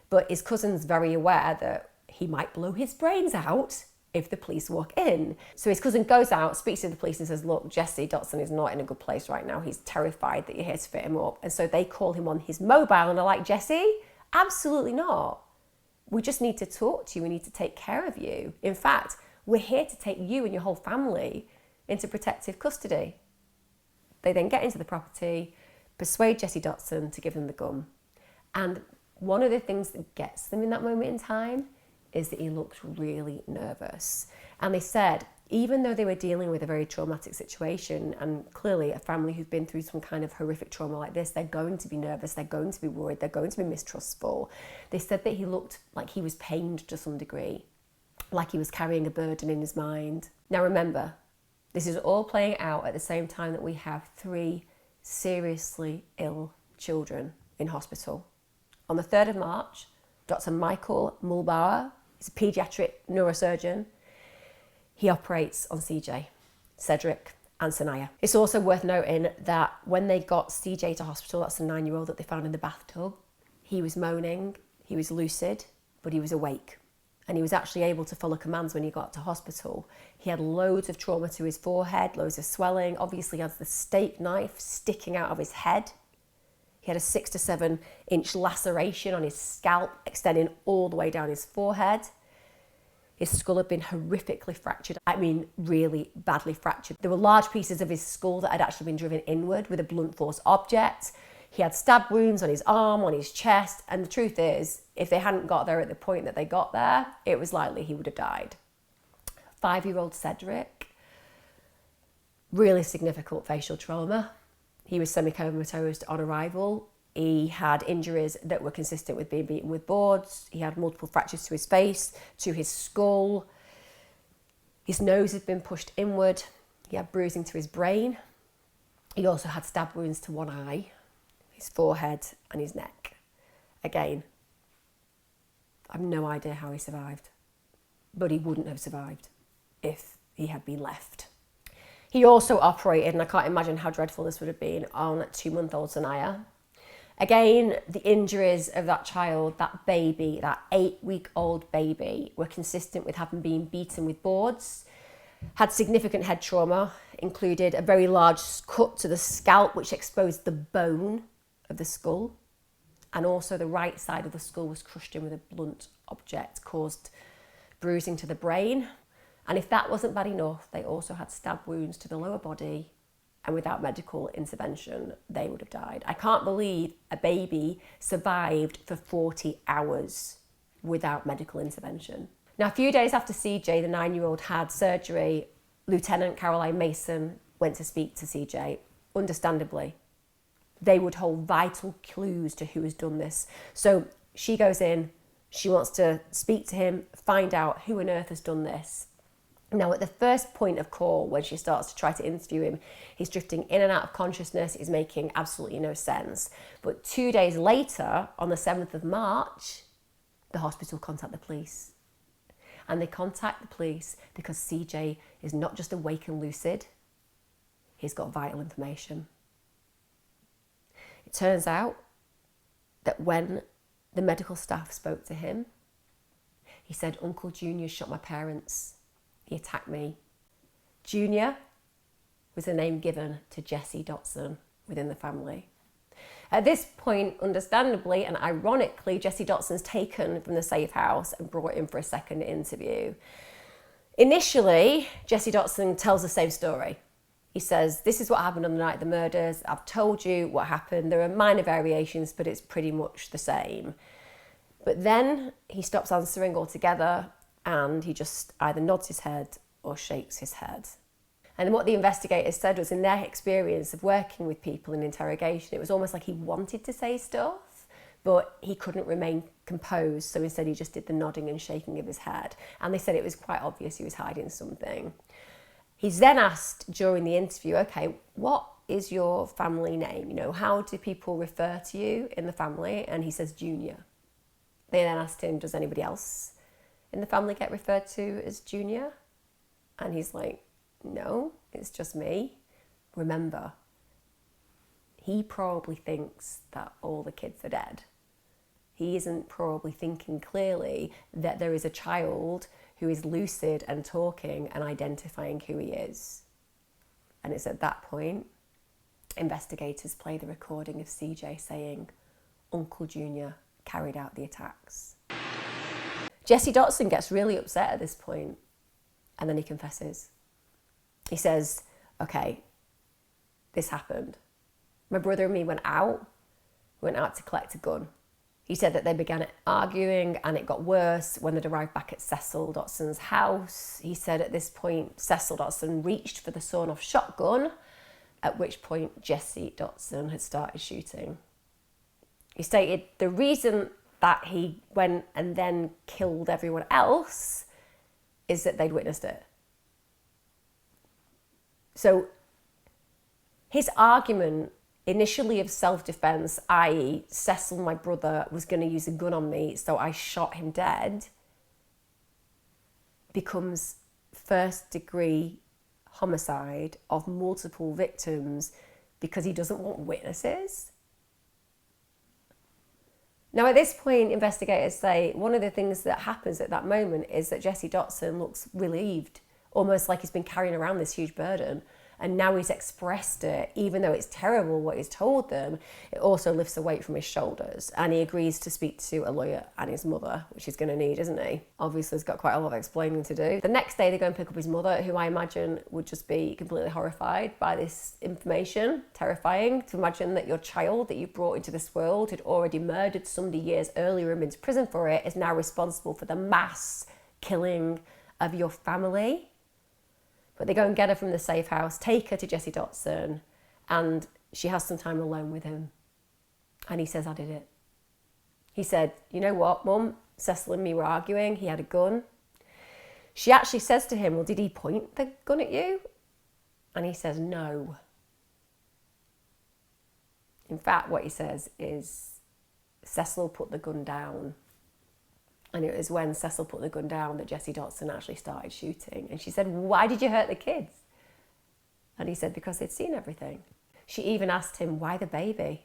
but his cousin's very aware that he might blow his brains out if the police walk in. So his cousin goes out, speaks to the police and says, look, Jessie Dotson is not in a good place right now. He's terrified that you're here to fit him up. And so they call him on his mobile and are like, Jessie, absolutely not. We just need to talk to you. We need to take care of you. In fact, we're here to take you and your whole family into protective custody. They then get into the property, persuade Jessie Dotson to give them the gun. And one of the things that gets them in that moment in time is that he looked really nervous. And they said, even though they were dealing with a very traumatic situation, and clearly a family who've been through some kind of horrific trauma like this, they're going to be nervous, they're going to be worried, they're going to be mistrustful. They said that he looked like he was pained to some degree, like he was carrying a burden in his mind. Now remember, this is all playing out at the same time that we have 3 seriously ill children in hospital. On the 3rd of March, Dr. Michael Mulbauer, he's a paediatric neurosurgeon. He operates on CJ, Cedric and Sanaya. It's also worth noting that when they got CJ to hospital, that's the 9-year-old that they found in the bathtub, he was moaning, he was lucid, but he was awake. And he was actually able to follow commands when he got to hospital. He had loads of trauma to his forehead, loads of swelling. Obviously, he has the steak knife sticking out of his head. He had a 6 to 7 inch laceration on his scalp, extending all the way down his forehead. His skull had been horrifically fractured. I mean, really badly fractured. There were large pieces of his skull that had actually been driven inward with a blunt force object. He had stab wounds on his arm, on his chest. And the truth is, if they hadn't got there at the point that they got there, it was likely he would have died. 5-year-old Cedric, really significant facial trauma. He was semi-comatose on arrival. He had injuries that were consistent with being beaten with boards. He had multiple fractures to his face, to his skull. His nose had been pushed inward. He had bruising to his brain. He also had stab wounds to one eye, his forehead and his neck. Again, I have no idea how he survived, but he wouldn't have survived if he had been left. He also operated, and I can't imagine how dreadful this would have been, on 2-month-old Sanaya. Again, the injuries of that child, that baby, that 8-week-old baby, were consistent with having been beaten with boards, had significant head trauma, included a very large cut to the scalp which exposed the bone of the skull, and also the right side of the skull was crushed in with a blunt object, caused bruising to the brain. And if that wasn't bad enough, they also had stab wounds to the lower body, and without medical intervention, they would have died. I can't believe a baby survived for 40 hours without medical intervention. Now, a few days after CJ, the 9-year-old, had surgery, Lieutenant Caroline Mason went to speak to CJ, understandably. They would hold vital clues to who has done this. So she goes in, she wants to speak to him, find out who on earth has done this. Now, at the first point of call, when she starts to try to interview him, he's drifting in and out of consciousness, he's making absolutely no sense. But 2 days later, on the 7th of March, the hospital contact the police. And they contact the police because CJ is not just awake and lucid, he's got vital information. It turns out that when the medical staff spoke to him, he said, Uncle Junior shot my parents. He attacked me. Junior was the name given to Jessie Dotson within the family. At this point, understandably and ironically, Jessie Dotson's taken from the safe house and brought in for a second interview. Initially, Jessie Dotson tells the same story. He says, this is what happened on the night of the murders. I've told you what happened. There are minor variations, but it's pretty much the same. But then he stops answering altogether, and he just either nods his head or shakes his head. And what the investigators said was, in their experience of working with people in interrogation, it was almost like he wanted to say stuff, but he couldn't remain composed. So instead he just did the nodding and shaking of his head. And they said it was quite obvious he was hiding something. He's then asked during the interview, okay, what is your family name? You know, how do people refer to you in the family? And he says Junior. They then asked him, does anybody else in the family get referred to as Junior? And he's like, no, it's just me. Remember, he probably thinks that all the kids are dead. He isn't probably thinking clearly that there is a child who is lucid and talking and identifying who he is. And it's at that point, investigators play the recording of CJ saying, Uncle Junior carried out the attacks. Jessie Dotson gets really upset at this point, and then he confesses. He says, okay, this happened. My brother and me went out to collect a gun. He said that they began arguing and it got worse when they'd arrived back at Cecil Dotson's house. He said at this point, Cecil Dotson reached for the sawn-off shotgun, at which point Jessie Dotson had started shooting. He stated the reason that he went and then killed everyone else is that they'd witnessed it. So his argument initially of self-defense, i.e. Cecil, my brother, was going to use a gun on me, so I shot him dead, becomes first-degree homicide of multiple victims because he doesn't want witnesses. Now, at this point, investigators say one of the things that happens at that moment is that Jessie Dotson looks relieved, almost like he's been carrying around this huge burden. And now he's expressed it, even though it's terrible what he's told them, it also lifts a weight from his shoulders. And he agrees to speak to a lawyer and his mother, which he's going to need, isn't he? Obviously, he's got quite a lot of explaining to do. The next day, they go and pick up his mother, who I imagine would just be completely horrified by this information. Terrifying to imagine that your child that you brought into this world had already murdered somebody years earlier and been to prison for it is now responsible for the mass killing of your family. But they go and get her from the safe house, take her to Jessie Dotson, and she has some time alone with him. And he says, I did it. He said, you know what, Mum? Cecil and me were arguing. He had a gun. She actually says to him, well, did he point the gun at you? And he says, no. In fact, what he says is, Cecil put the gun down. And it was when Cecil put the gun down that Jessie Dotson actually started shooting. And she said, why did you hurt the kids? And he said, because they'd seen everything. She even asked him, why the baby?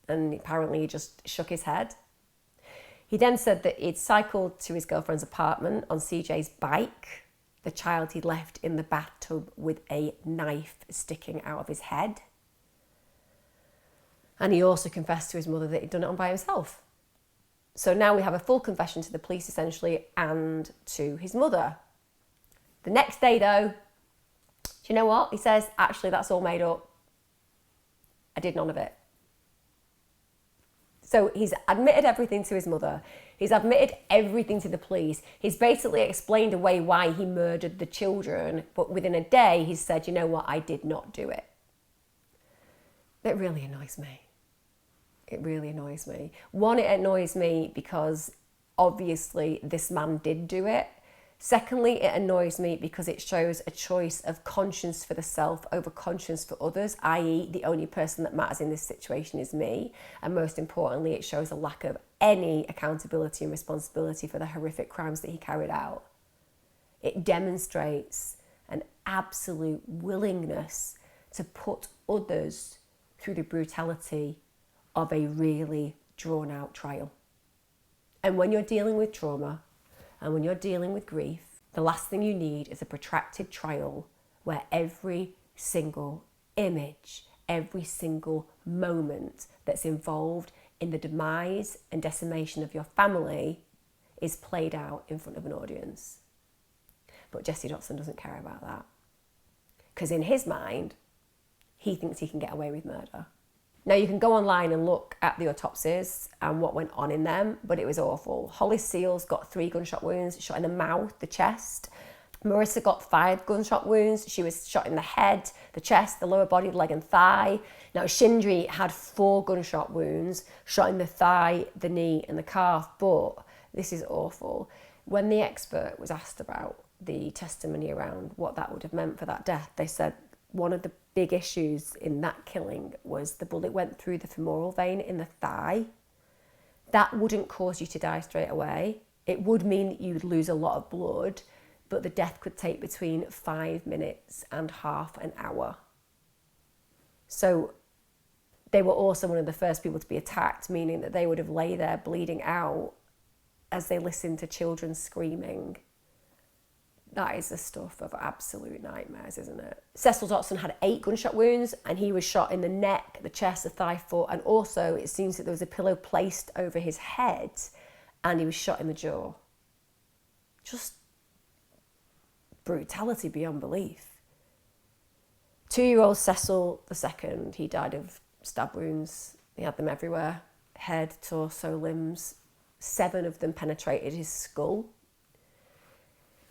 And apparently he just shook his head. He then said that he'd cycled to his girlfriend's apartment on CJ's bike. The child he'd left in the bathtub with a knife sticking out of his head. And he also confessed to his mother that he'd done it on by himself. So now we have a full confession to the police, essentially, and to his mother. The next day, though, do you know what? He says, actually, that's all made up. I did none of it. So he's admitted everything to his mother. He's admitted everything to the police. He's basically explained away why he murdered the children. But within a day, he's said, you know what? I did not do it. That really annoys me. It really annoys me. One, it annoys me because obviously this man did do it. Secondly, it annoys me because it shows a choice of conscience for the self over conscience for others, i.e. the only person that matters in this situation is me. And most importantly, it shows a lack of any accountability and responsibility for the horrific crimes that he carried out. It demonstrates an absolute willingness to put others through the brutality of a really drawn-out trial. And when you're dealing with trauma and when you're dealing with grief, the last thing you need is a protracted trial where every single image, every single moment that's involved in the demise and decimation of your family is played out in front of an audience. But Jessie Dotson doesn't care about that. Because in his mind, he thinks he can get away with murder. Now, you can go online and look at the autopsies and what went on in them, but it was awful. Holly Seals got 3 gunshot wounds, shot in the mouth, the chest. Marissa got 5 gunshot wounds. She was shot in the head, the chest, the lower body, the leg and thigh. Now, Shindri had 4 gunshot wounds, shot in the thigh, the knee and the calf, but this is awful. When the expert was asked about the testimony around what that would have meant for that death, they said one of the big issues in that killing was the bullet went through the femoral vein in the thigh. That wouldn't cause you to die straight away. It would mean that you'd lose a lot of blood, but the death could take between 5 minutes and half an hour. So they were also one of the first people to be attacked, meaning that they would have lay there bleeding out as they listen to children screaming. That is the stuff of absolute nightmares, isn't it? Cecil Dotson had 8 gunshot wounds, and he was shot in the neck, the chest, the thigh, foot, and also it seems that there was a pillow placed over his head, and he was shot in the jaw. Just brutality beyond belief. 2-year-old Cecil II, he died of stab wounds. He had them everywhere. Head, torso, limbs. 7 of them penetrated his skull.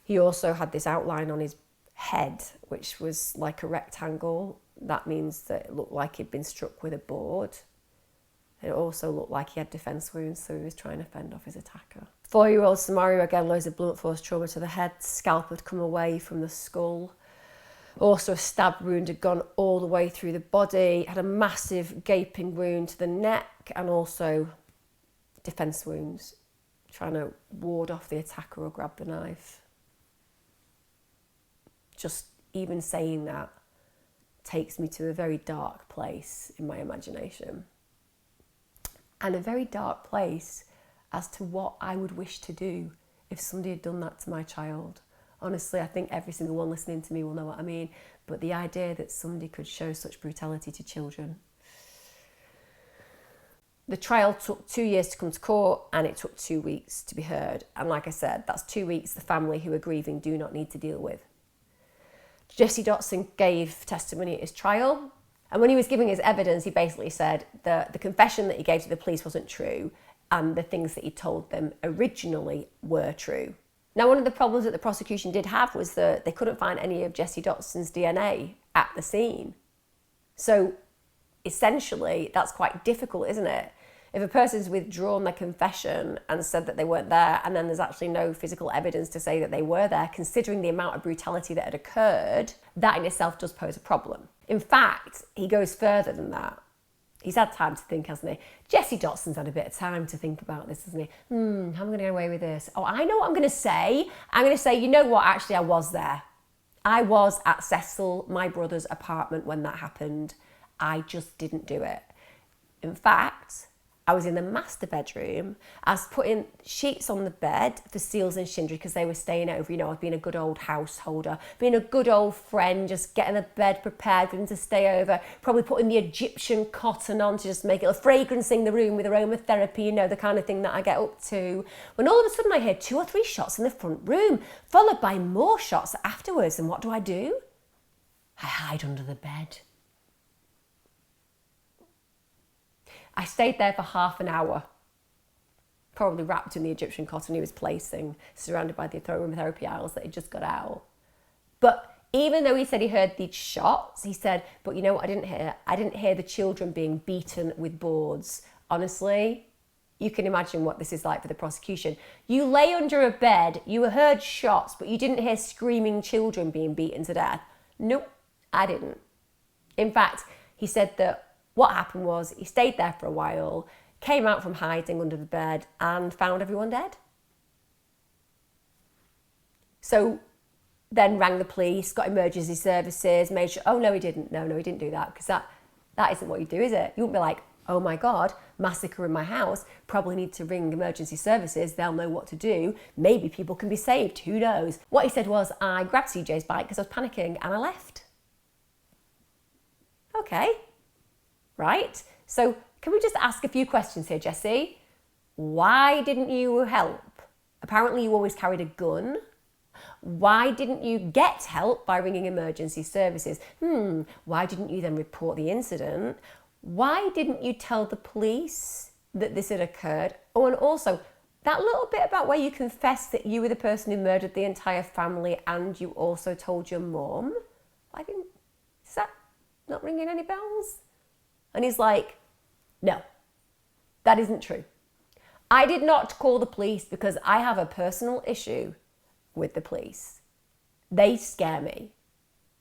He also had this outline on his head, which was like a rectangle. That means that it looked like he'd been struck with a board. It also looked like he had defence wounds, so he was trying to fend off his attacker. 4-year-old Samario, again, loads of blunt force trauma to the head. Scalp had come away from the skull. Also, a stab wound had gone all the way through the body. Had a massive gaping wound to the neck, and also defence wounds, trying to ward off the attacker or grab the knife. Just even saying that takes me to a very dark place in my imagination. And a very dark place as to what I would wish to do if somebody had done that to my child. Honestly, I think every single one listening to me will know what I mean, but the idea that somebody could show such brutality to children. The trial took 2 years to come to court, and it took 2 weeks to be heard. And like I said, that's 2 weeks the family who are grieving do not need to deal with. Jessie Dotson gave testimony at his trial, and when he was giving his evidence, he basically said that the confession that he gave to the police wasn't true, and the things that he told them originally were true. Now, one of the problems that the prosecution did have was that they couldn't find any of Jessie Dotson's DNA at the scene. So essentially, that's quite difficult, isn't it? If a person's withdrawn their confession and said that they weren't there, and then there's actually no physical evidence to say that they were there, considering the amount of brutality that had occurred, that in itself does pose a problem. In fact, he goes further than that. He's had time to think, hasn't he? Jessie Dotson's had a bit of time to think about this, hasn't he? How am I going to get away with this? Oh, I know what I'm going to say. I'm going to say, you know what, actually I was there. I was at Cecil, my brother's apartment when that happened. I just didn't do it. In fact, I was in the master bedroom. I was putting sheets on the bed for Seals and Shindry because they were staying over. You know, I was being a good old householder, being a good old friend, just getting the bed prepared for them to stay over, probably putting the Egyptian cotton on to just make it, fragrancing the room with aromatherapy, you know, the kind of thing that I get up to. When all of a sudden I hear 2 or 3 shots in the front room, followed by more shots afterwards. And what do? I hide under the bed. I stayed there for half an hour, probably wrapped in the Egyptian cotton he was placing, surrounded by the aromatherapy aisles that he just got out. But even though he said he heard these shots, he said, but you know what I didn't hear? I didn't hear the children being beaten with boards. Honestly, you can imagine what this is like for the prosecution. You lay under a bed, you heard shots, but you didn't hear screaming children being beaten to death. Nope, I didn't. In fact, he said that what happened was he stayed there for a while, came out from hiding under the bed and found everyone dead. So then rang the police, got emergency services, made sure, oh no he didn't, no he didn't do that, because that isn't what you do, is it? You wouldn't be like, oh my God, massacre in my house, probably need to ring emergency services, they'll know what to do, maybe people can be saved, who knows? What he said was, I grabbed CJ's bike because I was panicking and I left. Okay. Right? So can we just ask a few questions here, Jessie? Why didn't you help? Apparently you always carried a gun. Why didn't you get help by ringing emergency services? Why didn't you then report the incident? Why didn't you tell the police that this had occurred? Oh, and also that little bit about where you confessed that you were the person who murdered the entire family and you also told your mom. Is that not ringing any bells? And he's like, no, that isn't true. I did not call the police because I have a personal issue with the police. They scare me.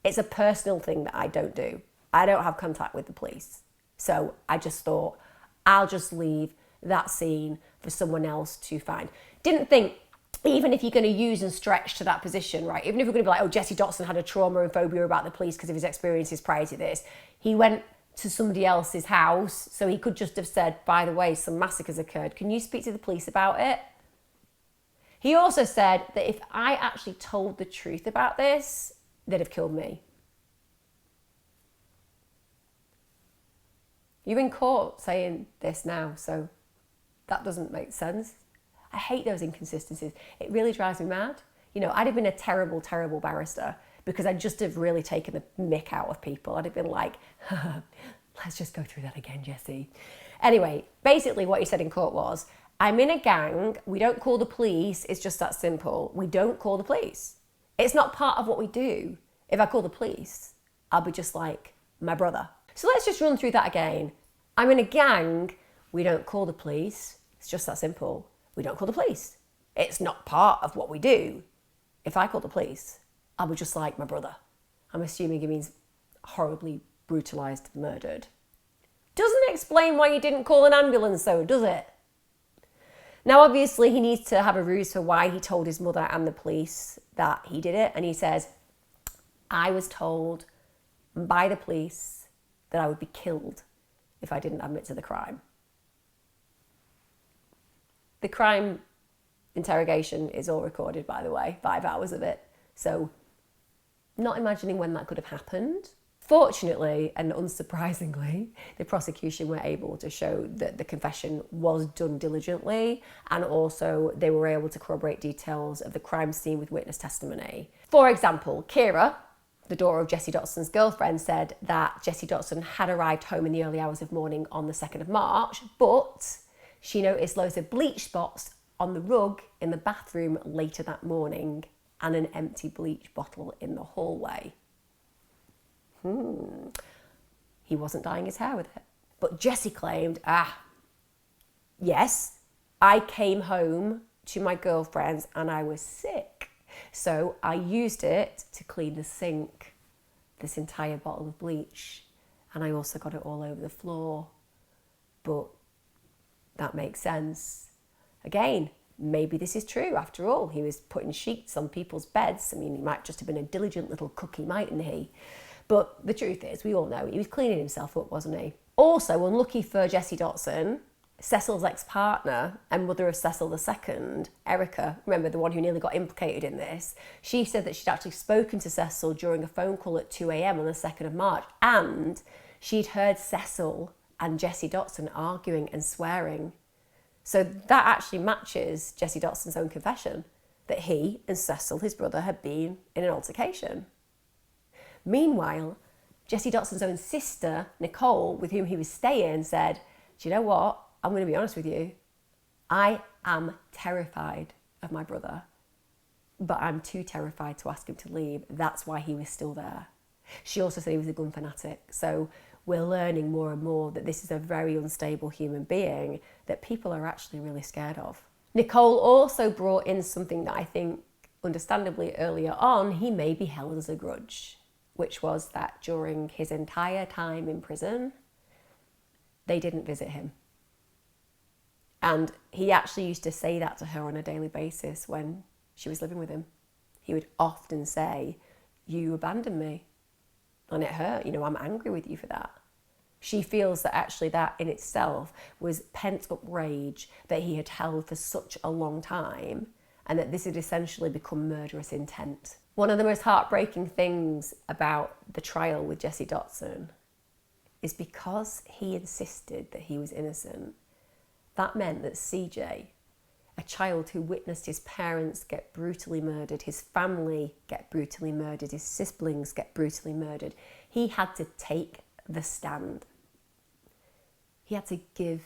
It's a personal thing that I don't do. I don't have contact with the police. So I just thought, I'll just leave that scene for someone else to find. Didn't think, even if you're going to use and stretch to that position, right? Even if we're going to be like, oh, Jessie Dotson had a trauma and phobia about the police because of his experiences prior to this. He went to somebody else's house, so he could just have said, by the way, some massacres occurred. Can you speak to the police about it? He also said that if I actually told the truth about this, they'd have killed me. You're in court saying this now, so that doesn't make sense. I hate those inconsistencies. It really drives me mad. You know, I'd have been a terrible, terrible barrister because I'd just have really taken the mick out of people. I'd have been like, let's just go through that again, Jessie. Anyway, basically what he said in court was, I'm in a gang, we don't call the police, it's just that simple. We don't call the police. It's not part of what we do. If I call the police, I'll be just like my brother. So let's just run through that again. I'm in a gang, we don't call the police, it's just that simple. We don't call the police. It's not part of what we do. If I call the police, I'll be just like my brother. I'm assuming it means horribly brutalised, murdered. Doesn't explain why you didn't call an ambulance though, does it? Now obviously he needs to have a ruse for why he told his mother and the police that he did it. And he says, I was told by the police that I would be killed if I didn't admit to the crime. The crime interrogation is all recorded, by the way, 5 hours of it. So not imagining when that could have happened. Fortunately, and unsurprisingly, the prosecution were able to show that the confession was done diligently, and also they were able to corroborate details of the crime scene with witness testimony. For example, Kira, the daughter of Jessie Dotson's girlfriend, said that Jessie Dotson had arrived home in the early hours of morning on the 2nd of March, but she noticed loads of bleach spots on the rug in the bathroom later that morning and an empty bleach bottle in the hallway. He wasn't dyeing his hair with it. But Jessie claimed, yes, I came home to my girlfriend's and I was sick. So I used it to clean the sink, this entire bottle of bleach. And I also got it all over the floor. But that makes sense. Again, maybe this is true. After all, he was putting sheets on people's beds. I mean, he might just have been a diligent little cookie, mightn't he? But the truth is, we all know he was cleaning himself up, wasn't he? Also, unlucky for Jessie Dotson, Cecil's ex-partner and mother of Cecil II, Erica, remember the one who nearly got implicated in this, she said that she'd actually spoken to Cecil during a phone call at 2 a.m. on the 2nd of March, and she'd heard Cecil and Jessie Dotson arguing and swearing. So that actually matches Jessie Dotson's own confession, that he and Cecil, his brother, had been in an altercation. Meanwhile, Jessie Dotson's own sister, Nicole, with whom he was staying, said, do you know what? I'm going to be honest with you. I am terrified of my brother, but I'm too terrified to ask him to leave. That's why he was still there. She also said he was a gun fanatic. So we're learning more and more that this is a very unstable human being that people are actually really scared of. Nicole also brought in something that I think, understandably earlier on, he maybe held as a grudge, which was that during his entire time in prison, they didn't visit him. And he actually used to say that to her on a daily basis when she was living with him. He would often say, you abandoned me. And it hurt, I'm angry with you for that. She feels that actually that in itself was pent up rage that he had held for such a long time, and that this had essentially become murderous intent. One of the most heartbreaking things about the trial with Jessie Dotson is because he insisted that he was innocent, that meant that CJ, a child who witnessed his parents get brutally murdered, his family get brutally murdered, his siblings get brutally murdered, he had to take the stand. He had to give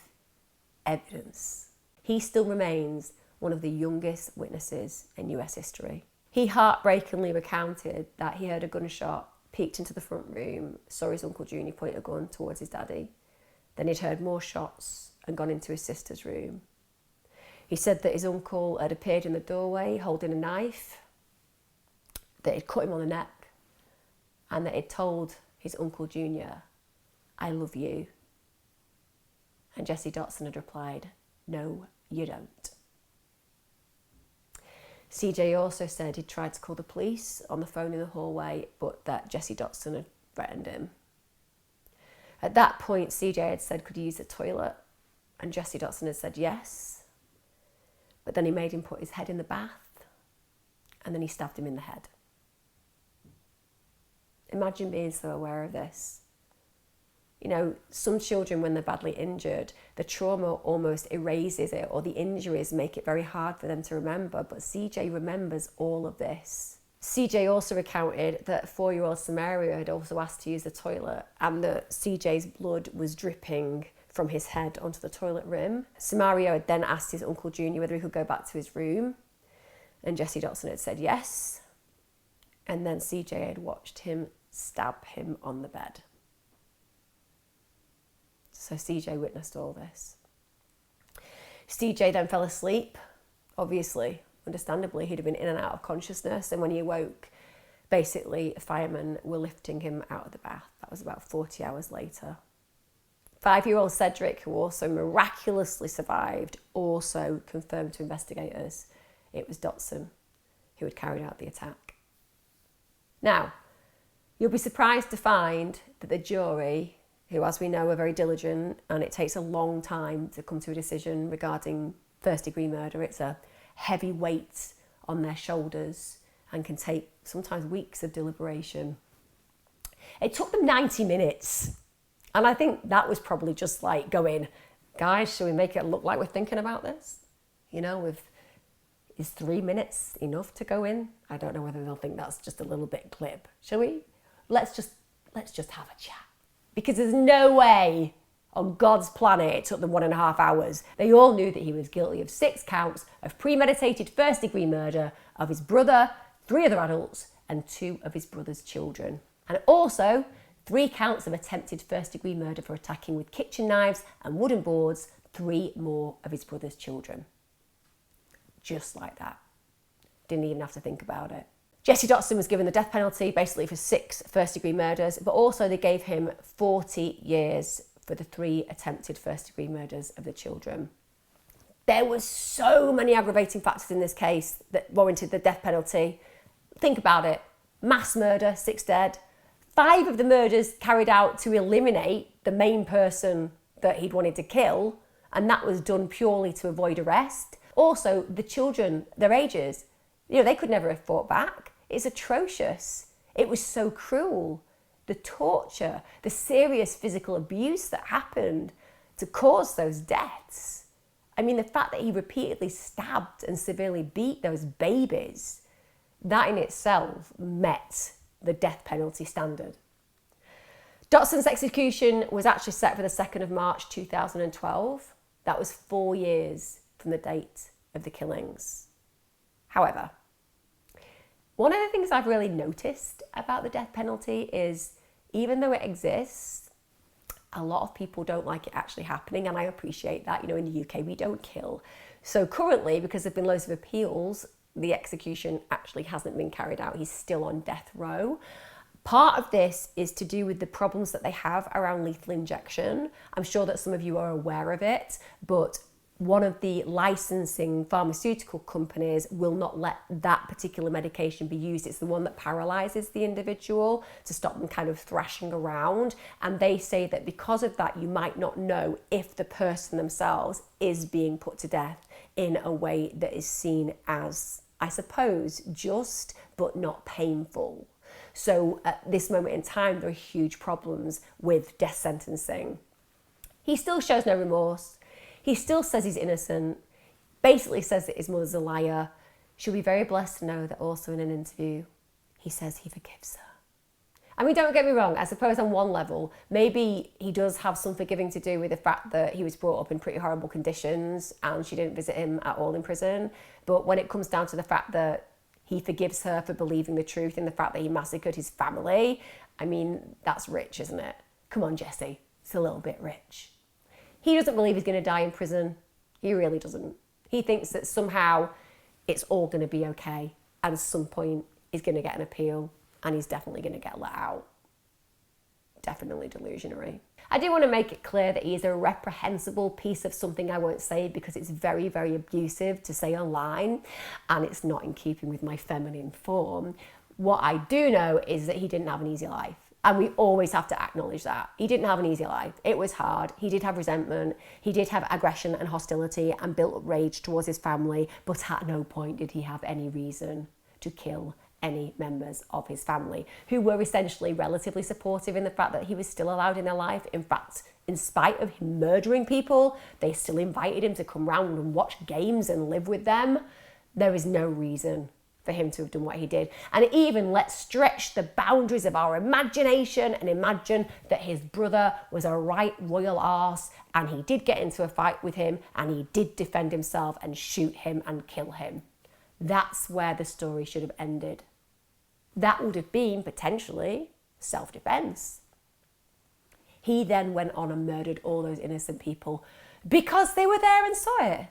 evidence. He still remains one of the youngest witnesses in US history. He heartbreakingly recounted that he heard a gunshot, peeked into the front room, saw his Uncle Junior point a gun towards his daddy. Then he'd heard more shots and gone into his sister's room. He said that his uncle had appeared in the doorway holding a knife, that he'd cut him on the neck, and that he'd told his Uncle Junior, I love you. And Jessie Dotson had replied, no, you don't. CJ also said he'd tried to call the police on the phone in the hallway, but that Jessie Dotson had threatened him. At that point, CJ had said, could he use the toilet? And Jessie Dotson had said yes. but then he made him put his head in the bath, and then he stabbed him in the head. Imagine being so aware of this. You know, some children, when they're badly injured, the trauma almost erases it, or the injuries make it very hard for them to remember. But CJ remembers all of this. CJ also recounted that 4-year-old Samaria had also asked to use the toilet, and that CJ's blood was dripping from his head onto the toilet rim. Samaria had then asked his Uncle Junior whether he could go back to his room, and Jessie Dotson had said yes. And then CJ had watched him stab him on the bed. So CJ witnessed all this. CJ then fell asleep, obviously. Understandably, he'd have been in and out of consciousness, and when he awoke, basically firemen were lifting him out of the bath. That was about 40 hours later. 5-year-old Cedric, who also miraculously survived, also confirmed to investigators it was Dotson who had carried out the attack. Now, you'll be surprised to find that the jury, who, as we know, are very diligent, and it takes a long time to come to a decision regarding first-degree murder. It's a heavy weight on their shoulders and can take sometimes weeks of deliberation. It took them 90 minutes. And I think that was probably just like going, guys, should we make it look like we're thinking about this? You know, is 3 minutes enough to go in? I don't know whether they'll think that's just a little bit glib. Shall we? Let's just have a chat. Because there's no way on God's planet it took them 1.5 hours. They all knew that he was guilty of 6 counts of premeditated first-degree murder of his brother, 3 other adults, and 2 of his brother's children. And also 3 counts of attempted first-degree murder for attacking with kitchen knives and wooden boards 3 more of his brother's children. Just like that. Didn't even have to think about it. Jessie Dotson was given the death penalty basically for 6 first-degree murders, but also they gave him 40 years for the 3 attempted first-degree murders of the children. There were so many aggravating factors in this case that warranted the death penalty. Think about it. Mass murder, 6 dead. 5 of the murders carried out to eliminate the main person that he'd wanted to kill, and that was done purely to avoid arrest. Also, the children, their ages, they could never have fought back. It's atrocious. It was so cruel. The torture, the serious physical abuse that happened to cause those deaths. I mean, the fact that he repeatedly stabbed and severely beat those babies, that in itself met the death penalty standard. Dotson's execution was actually set for the 2nd of March 2012. That was 4 years from the date of the killings. However, one of the things I've really noticed about the death penalty is, even though it exists, a lot of people don't like it actually happening, and I appreciate that. In the UK, we don't kill. So currently, because there have been loads of appeals, the execution actually hasn't been carried out. He's still on death row. Part of this is to do with the problems that they have around lethal injection. I'm sure that some of you are aware of it, but one of the licensing pharmaceutical companies will not let that particular medication be used. It's the one that paralyzes the individual to stop them kind of thrashing around. And they say that because of that, you might not know if the person themselves is being put to death in a way that is seen as, I suppose, just but not painful. So at this moment in time, there are huge problems with death sentencing. He still shows no remorse. He still says he's innocent, basically says that his mother's a liar. She'll be very blessed to know that also in an interview, he says he forgives her. I mean, don't get me wrong, I suppose on one level, maybe he does have some forgiving to do with the fact that he was brought up in pretty horrible conditions and she didn't visit him at all in prison. But when it comes down to the fact that he forgives her for believing the truth and the fact that he massacred his family, I mean, that's rich, isn't it? Come on, Jessie, it's a little bit rich. He doesn't believe he's going to die in prison. He really doesn't. He thinks that somehow it's all going to be okay. And at some point, he's going to get an appeal and he's definitely going to get let out. Definitely delusionary. I do want to make it clear that he is a reprehensible piece of something I won't say because it's very, very abusive to say online and it's not in keeping with my feminine form. What I do know is that he didn't have an easy life. And we always have to acknowledge that. He didn't have an easy life. It was hard. He did have resentment. He did have aggression and hostility and built up rage towards his family, but at no point did he have any reason to kill any members of his family, who were essentially relatively supportive in the fact that he was still allowed in their life. In fact, in spite of him murdering people, they still invited him to come round and watch games and live with them. There is no reason for him to have done what he did. And even let's stretch the boundaries of our imagination and imagine that his brother was a right royal arse and he did get into a fight with him and he did defend himself and shoot him and kill him. That's where the story should have ended. That would have been potentially self-defense. He then went on and murdered all those innocent people because they were there and saw it.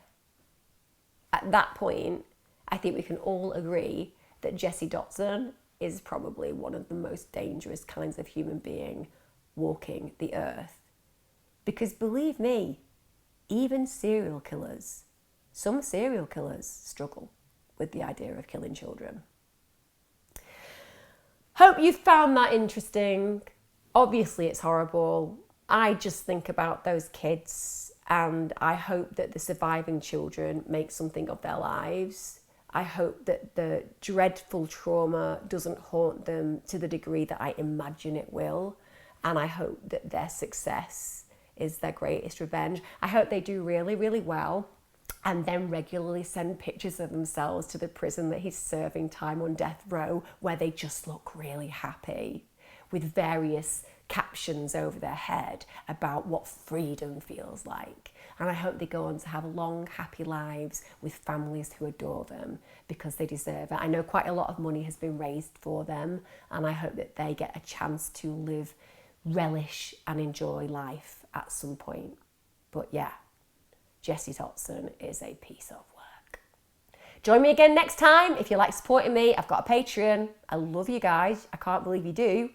At that point, I think we can all agree that Jessie Dotson is probably one of the most dangerous kinds of human being walking the earth. Because believe me, even serial killers, some serial killers struggle with the idea of killing children. Hope you found that interesting. Obviously it's horrible. I just think about those kids and I hope that the surviving children make something of their lives. I hope that the dreadful trauma doesn't haunt them to the degree that I imagine it will. And I hope that their success is their greatest revenge. I hope they do really, really well and then regularly send pictures of themselves to the prison that he's serving time on death row, where they just look really happy with various captions over their head about what freedom feels like. And I hope they go on to have long, happy lives with families who adore them because they deserve it. I know quite a lot of money has been raised for them and I hope that they get a chance to live, relish and enjoy life at some point. But yeah, Jessie Dotson is a piece of work. Join me again next time. If you like supporting me, I've got a Patreon. I love you guys. I can't believe you do.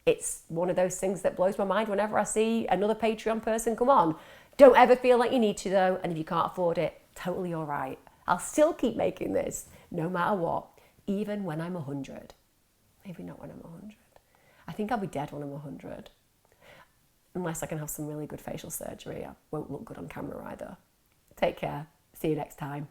It's one of those things that blows my mind whenever I see another Patreon person come on. Don't ever feel like you need to though, and if you can't afford it, totally all right. I'll still keep making this, no matter what, even when I'm 100. Maybe not when I'm 100. I think I'll be dead when I'm 100. Unless I can have some really good facial surgery. I won't look good on camera either. Take care. See you next time.